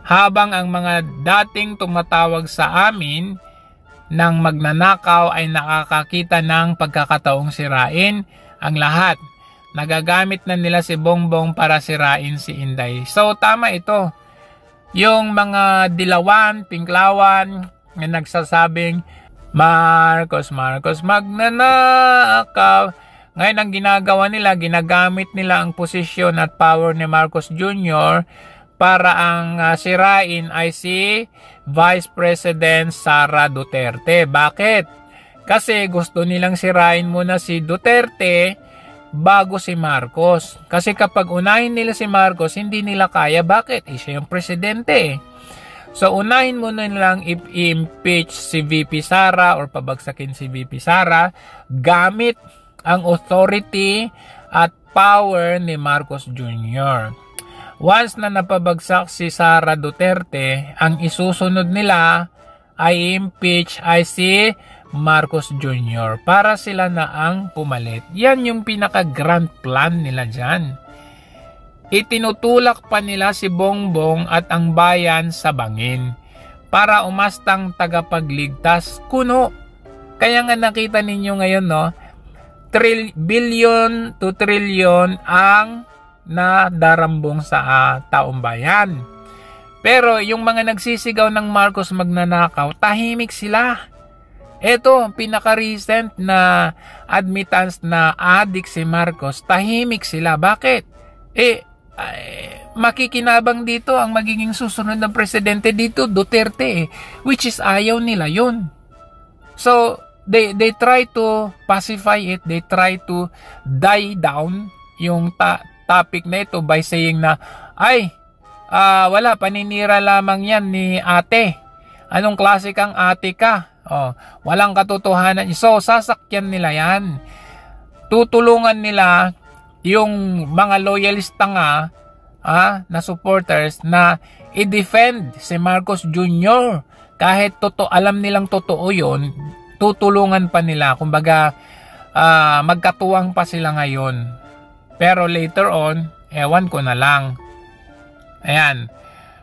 Habang ang mga dating tumatawag sa amin ng magnanakaw ay nakakakita ng pagkakataong sirain ang lahat. Nagagamit na nila si Bongbong para sirain si Inday. So tama ito. Yung mga dilawan, pinklawan na nagsasabing Marcos magnanakaw. Ngayon ang ginagawa nila, ginagamit nila ang posisyon at power ni Marcos Jr. para ang sirain ay si Vice President Sara Duterte. Bakit? Kasi gusto nilang sirain muna si Duterte bago si Marcos. Kasi kapag unahin nila si Marcos, hindi nila kaya. Bakit? Siya yung presidente. So unahin muna nilang i-impeach si VP Sara or pabagsakin si VP Sara gamit ang authority at power ni Marcos Jr. Once na napabagsak si Sara Duterte, ang isusunod nila ay impeach ay si Marcos Jr. para sila na ang pumalit. Yan yung pinaka-grand plan nila dyan. Itinutulak pa nila si Bongbong at ang bayan sa bangin para umastang tagapagligtas kuno. Kaya nga nakita ninyo ngayon, billion to trillion ang nadarambong sa taong bayan. Pero yung mga nagsisigaw ng Marcos magnanakaw, tahimik sila. Ito, pinaka-recent na admittance na addict si Marcos, tahimik sila. Bakit? Makikinabang dito ang magiging susunod na presidente dito, Duterte, which is ayaw nila yun. So, they try to pacify it, they try to die down yung topic na ito by saying na, wala, paninira lamang yan ni ate. Anong klase kang ate ka? Walang katotohanan. So, sasakyan nila yan. Tutulungan nila yung mga loyalista nga na supporters na i-defend si Marcos Jr. kahit alam nilang totoo yun, tutulungan pa nila. Kumbaga, magkatuwang pa sila ngayon. Pero later on, ewan ko na lang. Ayan.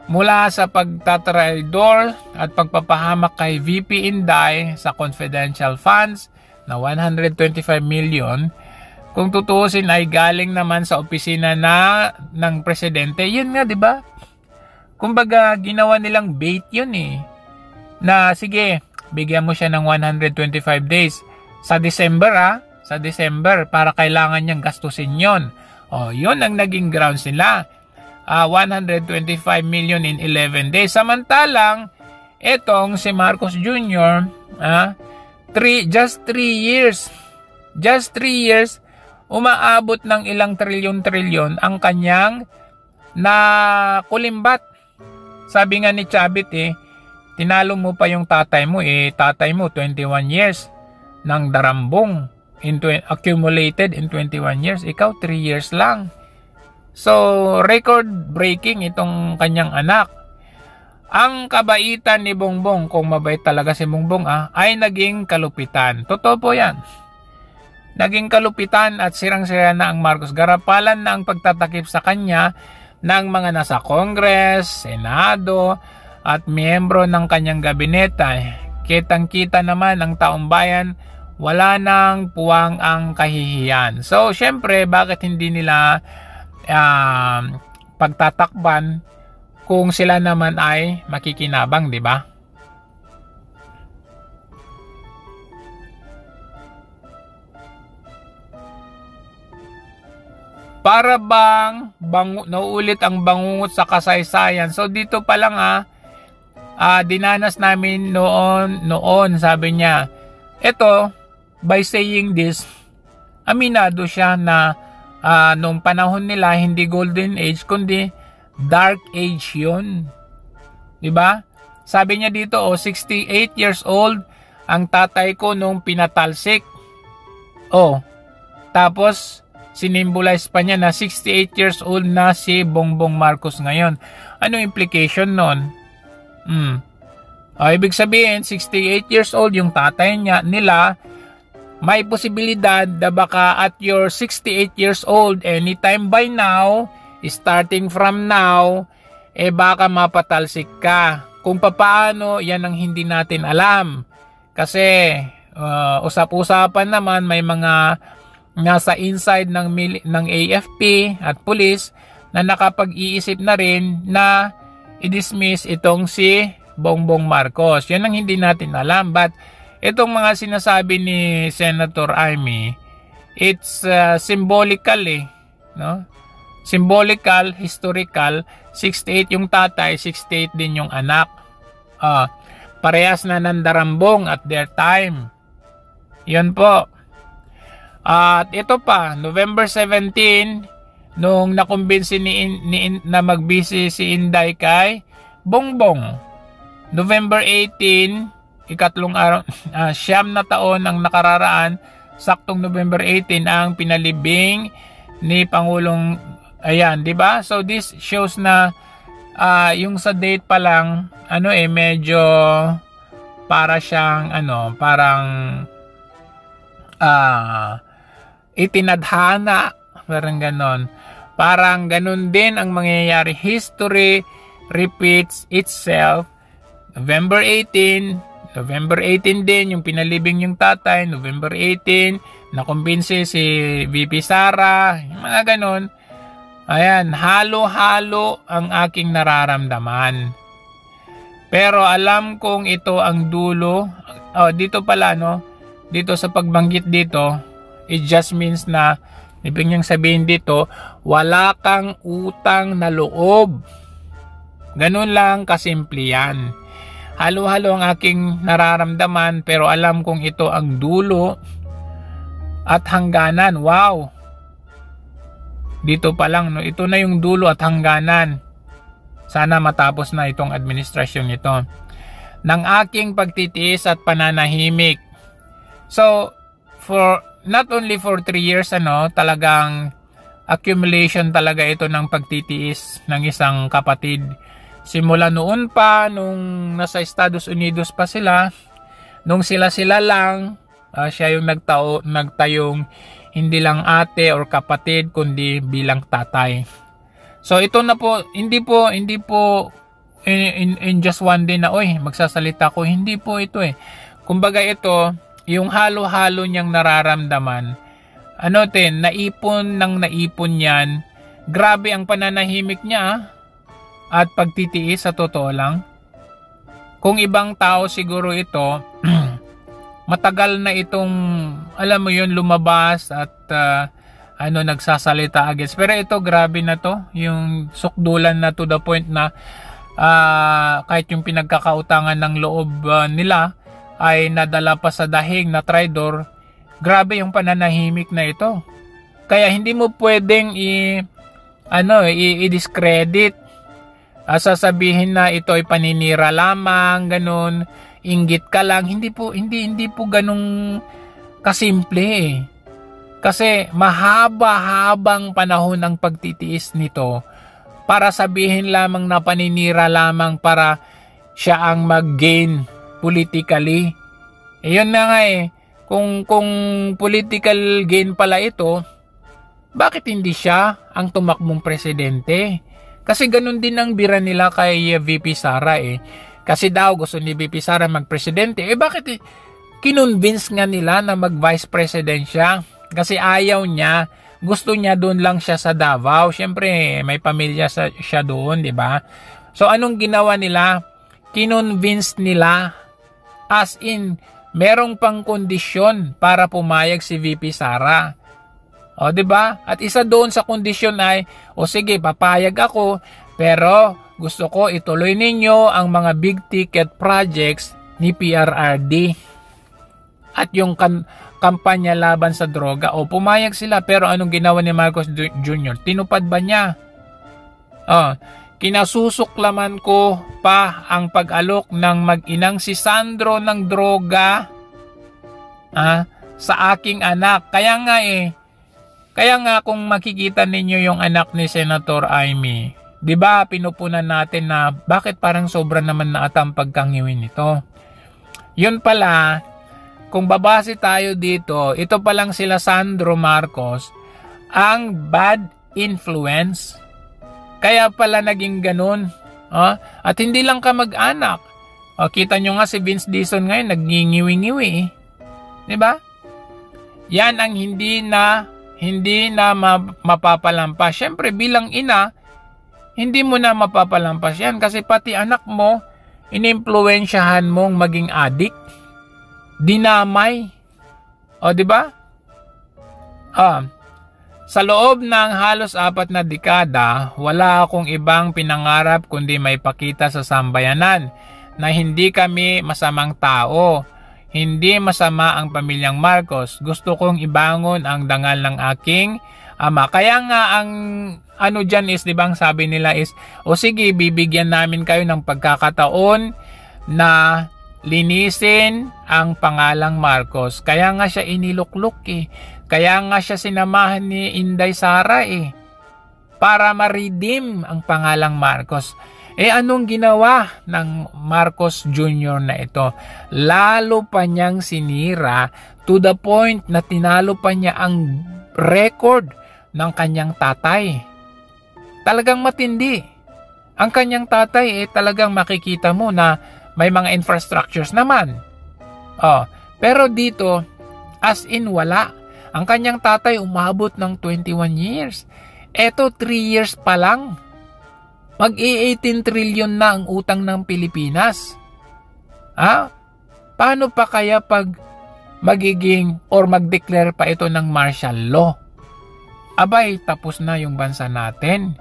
Mula sa pagtatraidor at pagpapahamak kay VP Inday sa confidential funds na 125 million, kung tutuusin ay galing naman sa opisina ng presidente. Yun nga, di ba? Kumbaga, ginawa nilang bait yun eh. Na sige, bigyan mo siya ng 125 days. Sa December sa December, para kailangan niyang gastusin yun. O, yun ang naging grounds nila. 125 million in 11 days. Samantalang, etong si Marcos Jr., just 3 years, umaabot ng ilang trilyon ang kanyang nakulimbat. Sabi nga ni Chavit tinalo mo pa yung tatay mo tatay mo 21 years ng darambong accumulated in 21 years. Ikaw 3 years lang. So, record breaking itong kanyang anak. Ang kabaitan ni Bongbong, kung mabait talaga si Bongbong ay naging kalupitan. Totoo po yan. Naging kalupitan at sirang-sira na ang Marcos. Garapalan na ang pagtatakip sa kanya ng mga nasa Congress, Senado, at miyembro ng kanyang gabinete. Kitang-kita naman ang taong bayan, wala nang puwang ang kahihiyan. So, syempre, bakit hindi nila pagtatakban kung sila naman ay makikinabang, di ba? Para bang nauulit ang bangungot sa kasaysayan. So dito pa lang dinanas namin noon sabi niya. Ito, by saying this, aminado siya na noong panahon nila hindi golden age kundi dark age yun. Diba? Sabi niya dito 68 years old ang tatay ko nung pinatalsik. Tapos sinimbolize pa niya na 68 years old na si Bongbong Marcos ngayon. Ano implication nun? Ibig sabihin 68 years old yung tatay nila. May posibilidad na baka at your 68 years old, anytime by now, starting from now, baka mapatalsik ka. Kung papaano, yan ang hindi natin alam. Kasi, usap-usapan naman, may mga nasa inside ng AFP at police na nakapag-iisip na rin na i-dismiss itong si Bongbong Marcos. Yan ang hindi natin alam. But, itong mga sinasabi ni Senator Amy, it's symbolical no? Symbolical, historical, 68 yung tatay, 68 din yung anak. Parehas na nandarambong at their time. Yun po. At ito pa, November 17, nung nakumbinsi na magbisi si Inday kay Bongbong. November 18, ikatlong araw, 9 na taon ang nakararaan, saktong November 18 ang pinalibing ni Pangulong, ayan, di ba? So this shows na yung sa date pa lang, medyo para siyang parang itinadhana, parang ganon. Parang ganon din ang mangyayari. History repeats itself. November 18 din yung pinalibing yung tatay. November 18 nakumbinsi si VP Sara, yung mga ganon. Ayan, halo-halo ang aking nararamdaman. Pero alam kong ito ang dulo. Dito pala dito sa pagbanggit dito, it just means na ibig niyang sabihin dito, wala kang utang na loob. Ganun lang kasimple yan. Halo-halo ang aking nararamdaman, pero alam kong ito ang dulo at hangganan. Wow! Dito pa lang, ito na yung dulo at hangganan. Sana matapos na itong administrasyon ito ng aking pagtitiis at pananahimik. So, not only for 3 years, talagang accumulation talaga ito ng pagtitiis ng isang kapatid. Simula noon pa, nung nasa Estados Unidos pa sila, nung sila-sila lang, siya yung nagtayong hindi lang ate or kapatid, kundi bilang tatay. So ito na po, hindi po in just one day na, magsasalita ko. Hindi po ito eh. Kumbaga ito, yung halo-halo niyang nararamdaman, naipon yan. Grabe ang pananahimik niya at pagtitiis sa totoo lang. Kung ibang tao siguro ito, matagal na itong, alam mo yun, lumabas at nagsasalita against. Pero ito, grabe na to. Yung sukdulan na to the point na kahit yung pinagkakautangan ng loob nila ay nadala pa sa dahig na traidor. Grabe yung pananahimik na ito. Kaya hindi mo pwedeng i-discredit. Sasabihin na ito ay paninira lamang, ganun, inggit ka lang. Hindi po ganung kasimple eh. Kasi mahaba-habang panahon ang pagtitiis nito para sabihin lamang na paninira lamang para siya ang mag-gain politically. Yun na nga eh. Kung political gain pala ito, bakit hindi siya ang tumakbong presidente? Kasi ganun din ang bira nila kay VP Sara eh. Kasi daw gusto ni VP Sara magpresidente. Bakit kinonvince nga nila na mag-vice president siya? Kasi ayaw niya. Gusto niya doon lang siya sa Davao. Siyempre, may pamilya siya doon, di ba? So, anong ginawa nila? Kinonvince nila. As in, merong pang kondisyon para pumayag si VP Sara. O, di ba? At isa doon sa kondisyon ay, sige, papayag ako, pero gusto ko ituloy ninyo ang mga big ticket projects ni PRRD. At yung kampanya laban sa droga, pumayag sila. Pero anong ginawa ni Marcos Jr.? Tinupad ba niya? Kinasusuklaman ko pa ang pag-alok ng mag-inang si Sandro ng droga sa aking anak. Kaya nga kung makikita ninyo yung anak ni Senator Amy, di ba pinupunan natin na bakit parang sobra naman na ata ang pagkangiwin nito. Yun pala, kung babase tayo dito, ito palang sila Sandro Marcos ang bad influence. Kaya pala naging ganun. At hindi lang ka mag-anak. Kita nyo nga si Vince Dizon ngayon, nagngingiwi-ngiwi. Diba? Yan ang hindi na mapapalampas. Siyempre bilang ina, hindi mo na mapapalampas yan. Kasi pati anak mo, inimpluwensyahan mong maging adik. Dinamay. Diba? Sa loob ng halos 4 na dekada, wala akong ibang pinangarap kundi may pakita sa sambayanan na hindi kami masamang tao. Hindi masama ang pamilyang Marcos. Gusto kong ibangon ang dangal ng aking ama. Kaya nga ang dyan is, di ba, ang sabi nila is, sige, bibigyan namin kayo ng pagkakataon na linisin ang pangalang Marcos. Kaya nga siya iniluklok eh. Kaya nga siya sinamahan ni Inday Sara eh. Para ma-redeem ang pangalang Marcos. Anong ginawa ng Marcos Jr. na ito? Lalo pa niyang sinira to the point na tinalo pa niya ang record ng kanyang tatay. Talagang matindi. Ang kanyang tatay talagang makikita mo na may mga infrastructures naman. Pero dito, as in wala. Ang kanyang tatay umabot ng 21 years. Eto 3 years pa lang. Mag-18 trillion na ang utang ng Pilipinas. Paano pa kaya pag magiging or mag-declare pa ito ng martial law? Abay, tapos na yung bansa natin.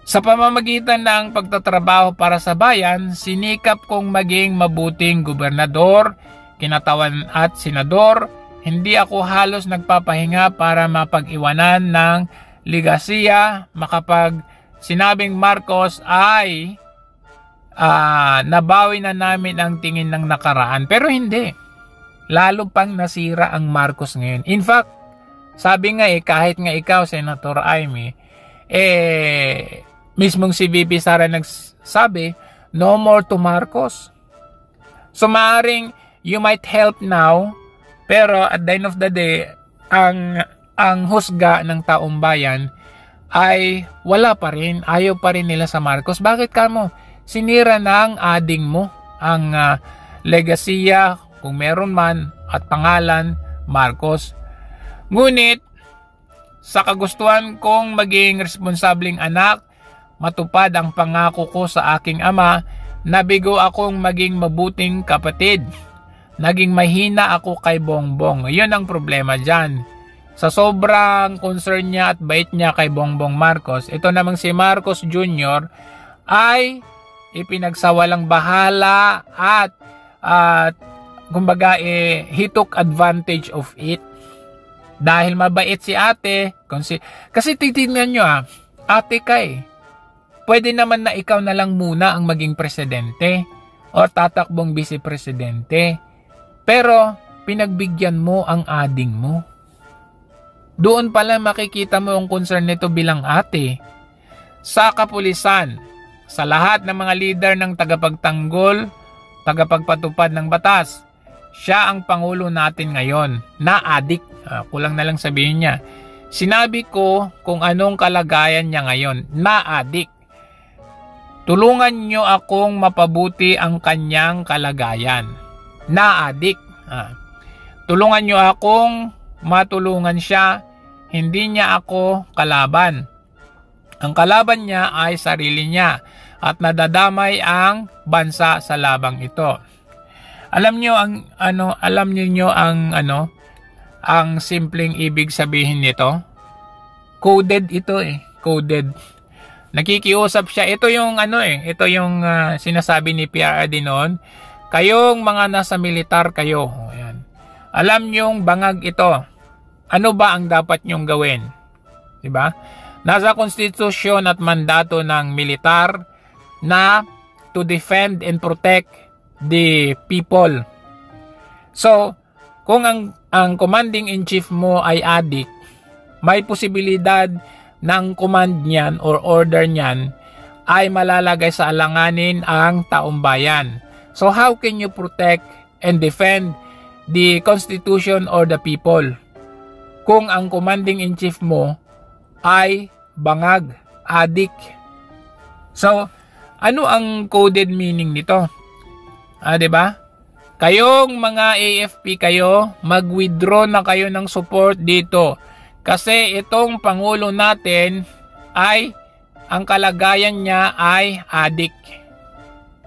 Sa pamamagitan ng pagtatrabaho para sa bayan, sinikap kong maging mabuting gobernador, kinatawan at senador. Hindi ako halos nagpapahinga para mapag-iwanan ng ligasiya, makapag sinabing Marcos ay nabawi na namin ang tingin ng nakaraan. Pero hindi. Lalo pang nasira ang Marcos ngayon. In fact, sabi nga kahit nga ikaw, Senator Amy, mismong si VP Sara nagsabi, no more to Marcos. So maaring you might help now, pero at the end of the day, ang husga ng taong bayan ay wala pa rin, ayaw pa rin nila sa Marcos. Bakit kamo? Sinira na ang ading mo, ang legasiya, kung meron man, at pangalan, Marcos. Ngunit, sa kagustuhan kong maging responsabling anak, matupad ang pangako ko sa aking ama, nabigo akong maging mabuting kapatid. Naging mahina ako kay Bongbong. Yun ang problema dyan. Sa sobrang concern niya at bait niya kay Bongbong Marcos, ito namang si Marcos Jr. ay ipinagsawalang bahala at kumbaga he took advantage of it. Dahil mabait si ate, kasi titignan nyo ate ka pwede naman na ikaw na lang muna ang maging presidente o tatakbong vice-presidente. Pero pinagbigyan mo ang ading mo. Doon pala makikita mo ang concern nito bilang ate. Sa kapulisan, sa lahat ng mga leader ng tagapagtanggol, tagapagpatupad ng batas, siya ang pangulo natin ngayon na adik. Kulang na lang sabihin niya. Sinabi ko kung anong kalagayan niya ngayon na adik. Tulungan niyo akong mapabuti ang kanyang kalagayan na adik. Tulungan niyo akong matulungan siya, hindi niya ako kalaban. Ang kalaban niya ay sarili niya at nadadamay ang bansa sa labang ito. Alam niyo ang simpleng ibig sabihin nito? Coded ito coded. Nakikiusap siya. Ito yung sinasabi ni PRRD noon. Kayong mga nasa militar kayo. Ayan. Alam niyong bangag ito. Ano ba ang dapat niyong gawin? Diba? Nasa konstitusyon at mandato ng militar na to defend and protect the people. So, kung ang commanding in chief mo ay adik, may posibilidad ng command niyan or order niyan ay malalagay sa alanganin ang taong bayan. So how can you protect and defend the constitution or the people kung ang commanding in chief mo ay bangag, adik? So ano ang coded meaning nito? Diba? Kayong mga AFP kayo, mag-withdraw na kayo ng support dito. Kasi itong pangulo natin ay ang kalagayan niya ay adik.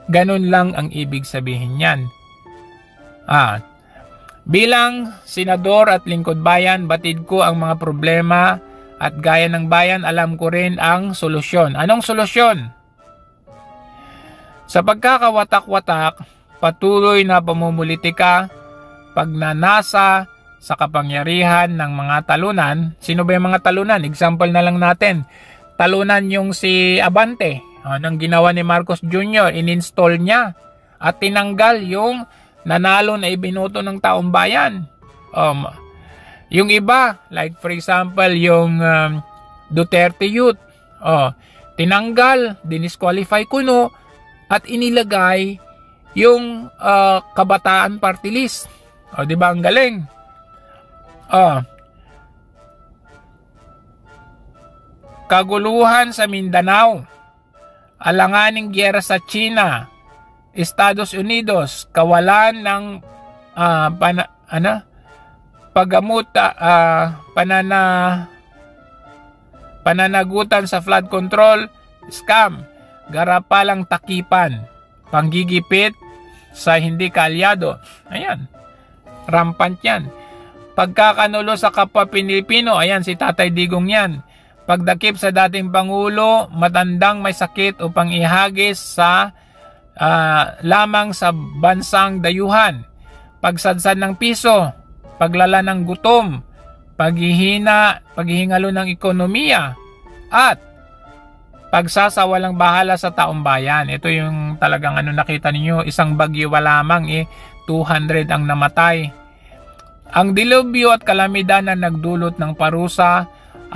Ganun lang ang ibig sabihin niyan. Bilang senador at lingkod bayan, batid ko ang mga problema at gaya ng bayan, alam ko rin ang solusyon. Anong solusyon? Sa pagkakawatak-watak, patuloy na pamumulitika, pagnanasa sa kapangyarihan ng mga talunan. Sino ba yung mga talunan? Example na lang natin. Talunan yung si Abante. Anong ginawa ni Marcos Jr.? Ininstall niya at tinanggal yung nanalo na ibinuto ng taong bayan. Yung iba, like for example, yung Duterte Youth. Tinanggal, dinisqualify kuno, at inilagay yung Kabataan Party List. Di ba ang galing? Kaguluhan sa Mindanao, alanganing giyera sa China, Estados Unidos, kawalan ng pananagutan sa flood control, scam, garapalang takipan, panggigipit sa hindi kaalyado. Ayan, rampant yan. Pagkakanulo sa kapwa Pilipino, ayan si Tatay Digong yan. Pagdakip sa dating Pangulo, matandang may sakit upang ihagis sa lamang sa bansang dayuhan. Pagsadsad ng piso, paglala ng gutom, paghihingalo ng ekonomiya, at pagsasawalang bahala sa taong bayan. Ito yung talagang nakita ninyo, isang bagyo lamang 200 ang namatay. Ang dilubyo at kalamidad na nagdulot ng parusa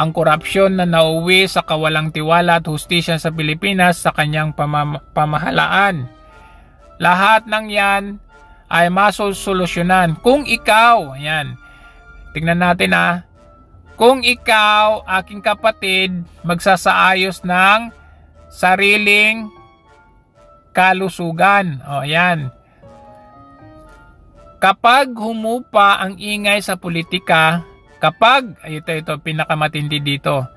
ang korupsyon na nauwi sa kawalang tiwala at hustisya sa Pilipinas sa kanyang pamahalaan. Lahat ng yan ay masosolusyonan kung ikaw, ayan, tingnan natin kung ikaw, aking kapatid, magsasaayos ng sariling kalusugan. O, ayan. Kapag humupa ang ingay sa politika, ito pinakamatindi dito.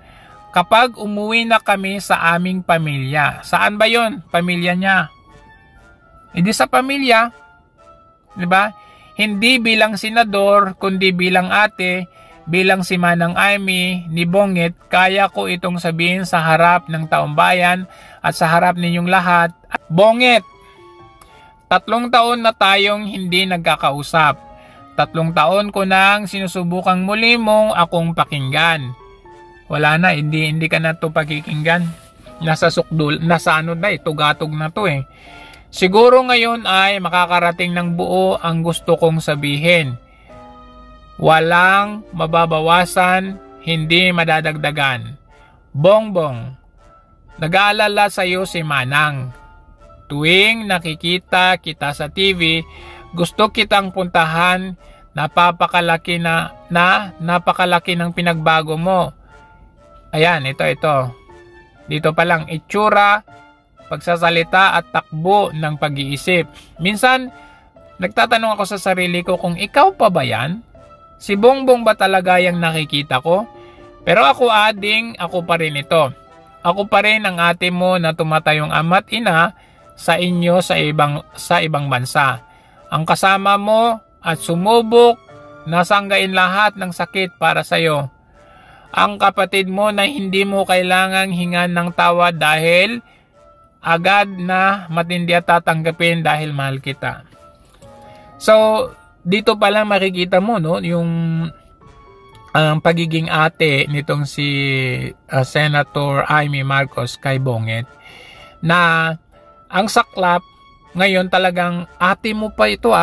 Kapag umuwi na kami sa aming pamilya. Saan ba yon? Pamilya niya. Hindi sa pamilya. Diba? Hindi bilang senador, kundi bilang ate, bilang si Manang Amy ni Bongit, kaya ko itong sabihin sa harap ng taong bayan at sa harap ninyong lahat. Bongit, 3 taon na tayong hindi nagkakausap. 3 taon ko nang sinusubukang muli mong akong pakinggan. Wala na, hindi ka na to pakikinggan. Nasa sukdul, nasa tugatog na to eh. Siguro ngayon ay makakarating ng buo ang gusto kong sabihin. Walang mababawasan, hindi madadagdagan. Bongbong, nag-aalala sa iyo si Manang. Tuwing nakikita kita sa TV, gusto kitang puntahan, napakalaki ng pinagbago mo. Ayan, ito. Dito pa lang, itsura, pagsasalita at takbo ng pag-iisip. Minsan, nagtatanong ako sa sarili ko kung ikaw pa ba yan? Si Bongbong ba talaga yung nakikita ko? Pero ako pa rin ito. Ako pa rin ang ate mo na tumatayong ama't ina sa inyo sa ibang bansa. Ang kasama mo at sumubok na sanggain lahat ng sakit para sa iyo. Ang kapatid mo na hindi mo kailangang hingan ng tawa dahil agad na matindi at tatanggapin dahil mahal kita. So, dito pala makikita mo yung ang pagiging ate nitong si Senator Amy Marcos kay Bongit, na ang saklap ngayon talagang ate mo pa ito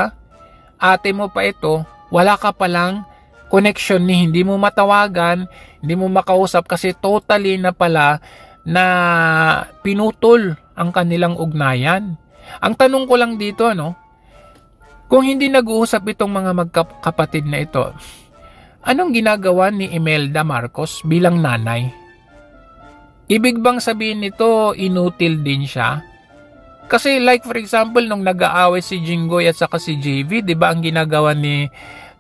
ate mo pa ito, wala ka palang connection ni hindi mo matawagan, hindi mo makausap kasi totally na pala na pinutol ang kanilang ugnayan. Ang tanong ko lang dito, kung hindi nag-uusap itong mga magkapatid na ito, anong ginagawa ni Imelda Marcos bilang nanay? Ibig bang sabihin nito, inutil din siya? Kasi like for example, nung nag-aaway si Jinggoy at saka si JV, di ba ang ginagawa ni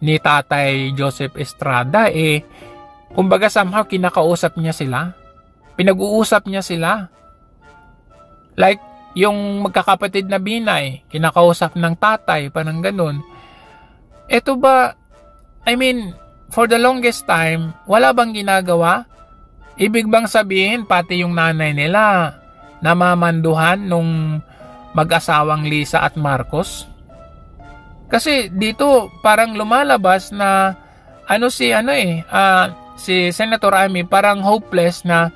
Tatay Joseph Estrada, kumbaga somehow kinakausap niya sila. Pinag-uusap niya sila. Like, yung magkakapatid na Binay, kinakausap ng tatay, parang ganun. Ito ba, for the longest time, wala bang ginagawa? Ibig bang sabihin, pati yung nanay nila, namamanduhan nung mag-asawang Lisa at Marcos? Kasi dito, parang lumalabas na, si Senator Amy, parang hopeless na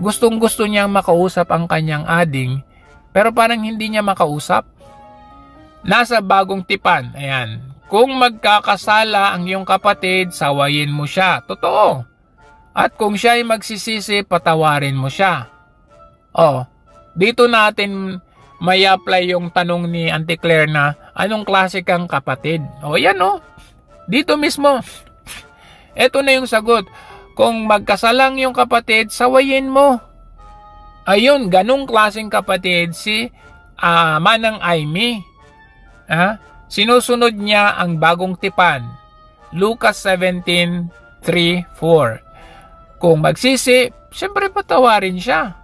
gustong-gusto niyang makausap ang kanyang ading, pero parang hindi niya makausap. Nasa bagong tipan, ayan. Kung magkakasala ang iyong kapatid, sawayin mo siya. Totoo. At kung siya ay magsisisi, patawarin mo siya. Dito natin may apply yung tanong ni Auntie Claire na, anong klase kang kapatid? Yan dito mismo. Ito na yung sagot. Kung magkasalang yung kapatid, sawayin mo. Ayun, ganong klaseng kapatid si Manang Amy. Sinusunod niya ang bagong tipan. Lucas 17:3-4. Kung magsisi, siyempre patawarin siya.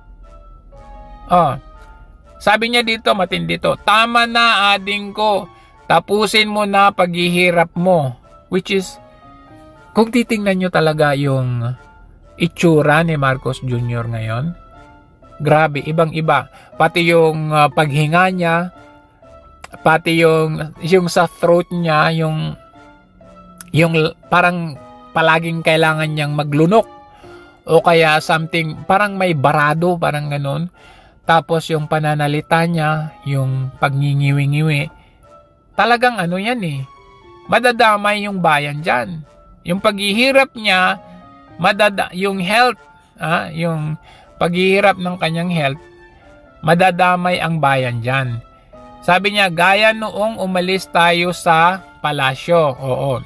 Sabi niya dito, matindi to, tama na ading ko, tapusin mo na paghihirap mo. Which is, kung titingnan nyo talaga yung itsura ni Marcos Jr. ngayon, grabe, ibang-iba. Pati yung paghinga niya, pati yung sa throat niya, yung parang palaging kailangan niyang maglunok. O kaya something, parang may barado, parang ganun. Tapos yung pananalita niya, yung pagngingiwi-ngiwi, talagang yan madadamay yung bayan dyan. Yung paghihirap niya, yung health, yung paghihirap ng kanyang health, madadamay ang bayan dyan. Sabi niya, gaya noong umalis tayo sa palasyo. Oo.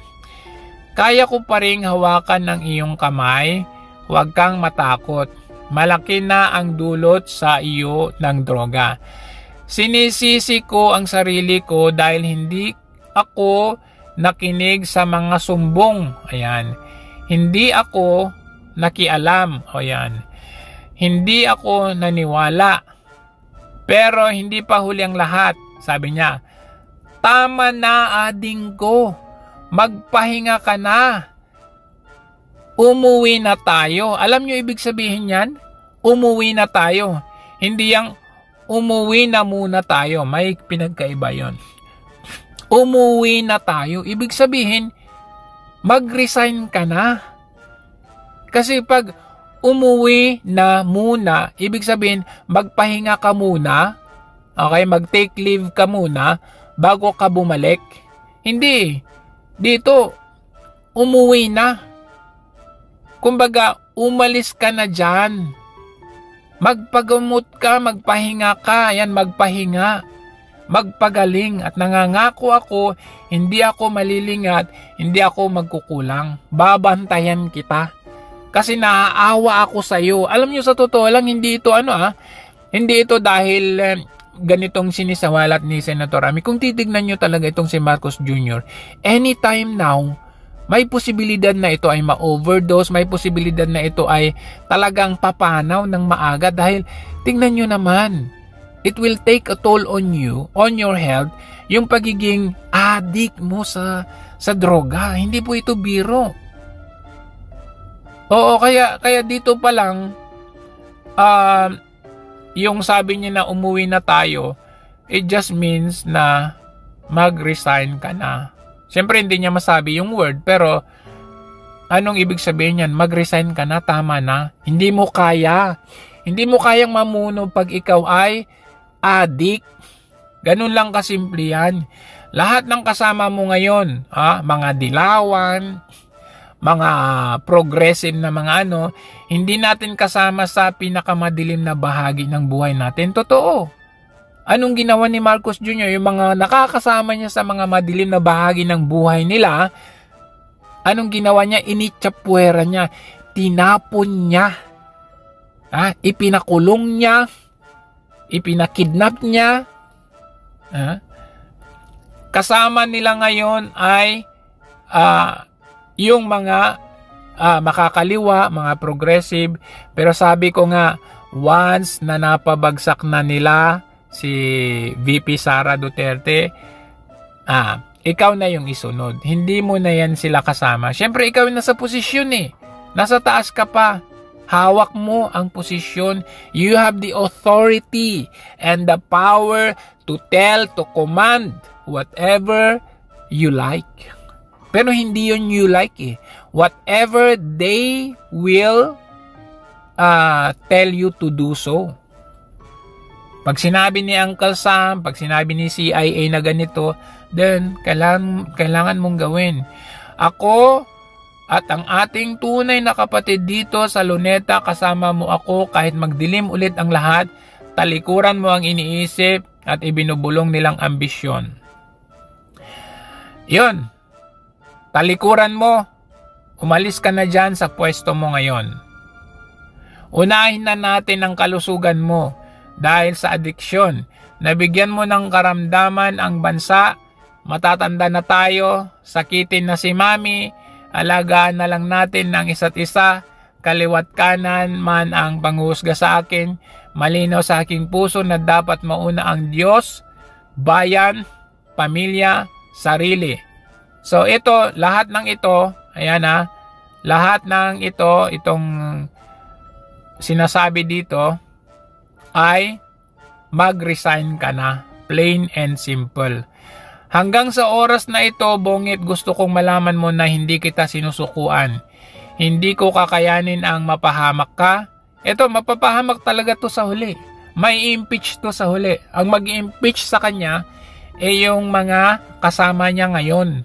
Kaya ko pa ring hawakan ng iyong kamay, huwag kang matakot. Malaki na ang dulot sa iyo ng droga. Sinisisi ko ang sarili ko dahil hindi ako nakinig sa mga sumbong. Ayan. Hindi ako nakialam. Ayan. Hindi ako naniwala. Pero hindi pa huli ang lahat. Sabi niya, tama na ading ko. Magpahinga ka na. Umuwi na tayo. Alam niyo ibig sabihin yan? Umuwi na tayo. Hindi yang umuwi na muna tayo. May pinagkaiba yon. Umuwi na tayo. Ibig sabihin, mag-resign ka na. Kasi pag umuwi na muna, ibig sabihin, magpahinga ka muna. Okay, mag-take leave ka muna bago ka bumalik. Hindi. Dito, umuwi na. Kumbaga, umalis ka na dyan. Magpagamot ka, magpahinga ka. Yan, magpahinga. Magpagaling. At nangangako ako, hindi ako malilingat, hindi ako magkukulang. Babantayan kita. Kasi naaawa ako sa iyo. Alam niyo sa totoo lang, hindi ito hindi ito dahil ganitong sinisawalat ni Senator Amy. Kung titignan niyo talaga itong si Marcos Jr., anytime now, may posibilidad na ito ay ma-overdose, may posibilidad na ito ay talagang papanaw ng maaga dahil tingnan nyo naman, it will take a toll on you, on your health, yung pagiging addict mo sa droga. Hindi po ito biro. Oo, kaya dito pa lang, yung sabi niya na umuwi na tayo, it just means na mag-resign ka na. Siyempre hindi niya masabi yung word, pero anong ibig sabihin yan? Mag-resign ka na, tama na. Hindi mo kaya. Hindi mo kayang mamuno pag ikaw ay addict. Ganun lang kasimple yan. Lahat ng kasama mo ngayon, mga dilawan, mga progressive na mga hindi natin kasama sa pinakamadilim na bahagi ng buhay natin. Totoo. Anong ginawa ni Marcos Jr.? Yung mga nakakasama niya sa mga madilim na bahagi ng buhay nila, anong ginawa niya? Initsapwera niya. Tinapon niya. Ipinakulong niya. Ipinakidnap niya. Kasama nila ngayon ay yung mga makakaliwa, mga progressive. Pero sabi ko nga, once na napabagsak na nila si VP Sara Duterte, ikaw na yung isunod. Hindi mo na yan sila kasama. Siyempre, ikaw yung nasa posisyon Nasa taas ka pa. Hawak mo ang posisyon. You have the authority and the power to tell, to command whatever you like. Pero hindi yun you like Whatever they will tell you to do so. Pag sinabi ni Uncle Sam, pag sinabi ni CIA na ganito, then kailangan mong gawin. Ako at ang ating tunay na kapatid dito sa Luneta, kasama mo ako kahit magdilim ulit ang lahat, talikuran mo ang iniisip at ibinubulong nilang ambisyon. Yun. Talikuran mo, umalis ka na dyan sa pwesto mo ngayon. Unahin na natin ang kalusugan mo. Dahil sa adiksyon, nabigyan mo ng karamdaman ang bansa, matatanda na tayo, sakitin na si mami, alagaan na lang natin ng isa't isa, kaliwat kanan man ang panghuhusga sa akin, malinaw sa aking puso na dapat mauna ang Diyos, bayan, pamilya, sarili. So ito, lahat ng ito, ayan lahat ng ito, itong sinasabi dito, ay mag-resign ka na. Plain and simple. Hanggang sa oras na ito, Bongit, gusto kong malaman mo na hindi kita sinusukuan. Hindi ko kakayanin ang mapahamak ka. Ito, mapapahamak talaga to sa huli. May impeach to sa huli. Ang mag-impeach sa kanya ay yung mga kasama niya ngayon.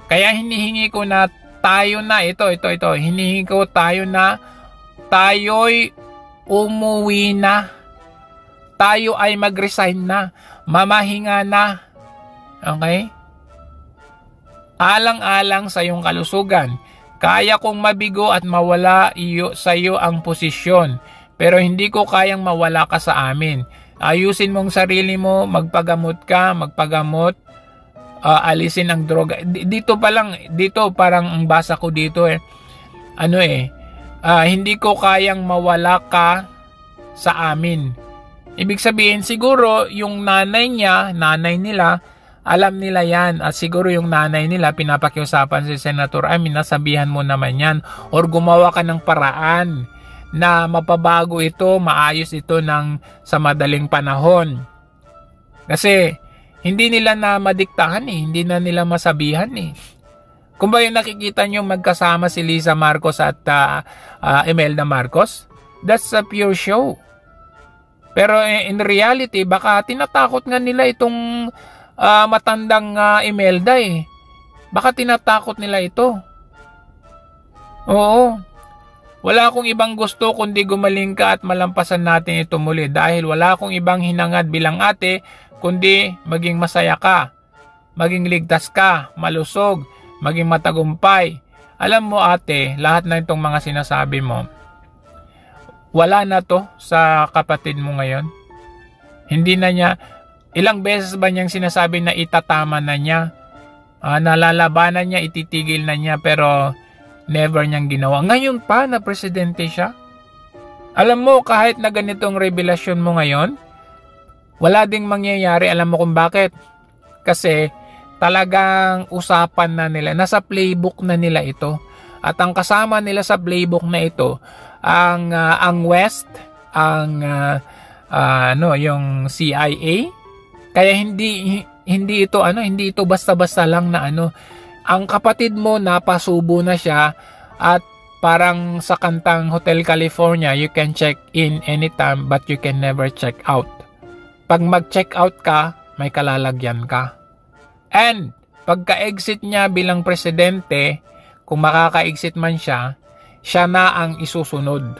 Kaya hinihingi ko na tayo na, ito, hinihingi ko tayo na, tayo'y umuwi na. Tayo ay mag-resign na. Mamahinga na. Okay? Alang-alang sa iyong kalusugan. Kaya kong mabigo at mawala sa iyo ang posisyon. Pero hindi ko kayang mawala ka sa amin. Ayusin mong sarili mo, magpagamot ka, alisin ang droga. Dito parang ang basa ko dito hindi ko kayang mawala ka sa amin. Ibig sabihin, siguro yung nanay nila, alam nila yan. At siguro yung nanay nila, pinapakiusapan si Senator Amy, nasabihan mo naman yan. Or gumawa ka ng paraan na mapabago ito, maayos ito sa madaling panahon. Kasi, hindi nila na madiktahan hindi na nila masabihan Kung ba yung nakikita nyo magkasama si Liza Marcos at Imelda Marcos, that's a pure show. Pero in reality, baka tinatakot nga nila itong matandang Imelda Baka tinatakot nila ito. Oo. Wala akong ibang gusto kundi gumaling ka at malampasan natin ito muli dahil wala akong ibang hinangad bilang ate kundi maging masaya ka, maging ligtas ka, malusog, maging matagumpay. Alam mo ate, lahat na itong mga sinasabi mo, wala na to sa kapatid mo ngayon. Hindi na niya, ilang beses ba niyang sinasabi na itatama na niya, nalalabanan niya, ititigil na niya, pero never niyang ginawa. Ngayon pa na presidente siya. Alam mo, kahit na ganitong revelasyon mo ngayon, wala ding mangyayari. Alam mo kung bakit? Kasi talagang usapan na nila. Nasa playbook na nila ito. At ang kasama nila sa playbook na ito, ang West, yung CIA. Kaya hindi ito basta-basta lang na ang kapatid mo napasubo na siya at parang sa kantang Hotel California, you can check in anytime but you can never check out. Pag mag-check out ka, may kalalagyan ka. And pagka-exit niya bilang presidente, kung makaka-exit man siya na ang isusunod.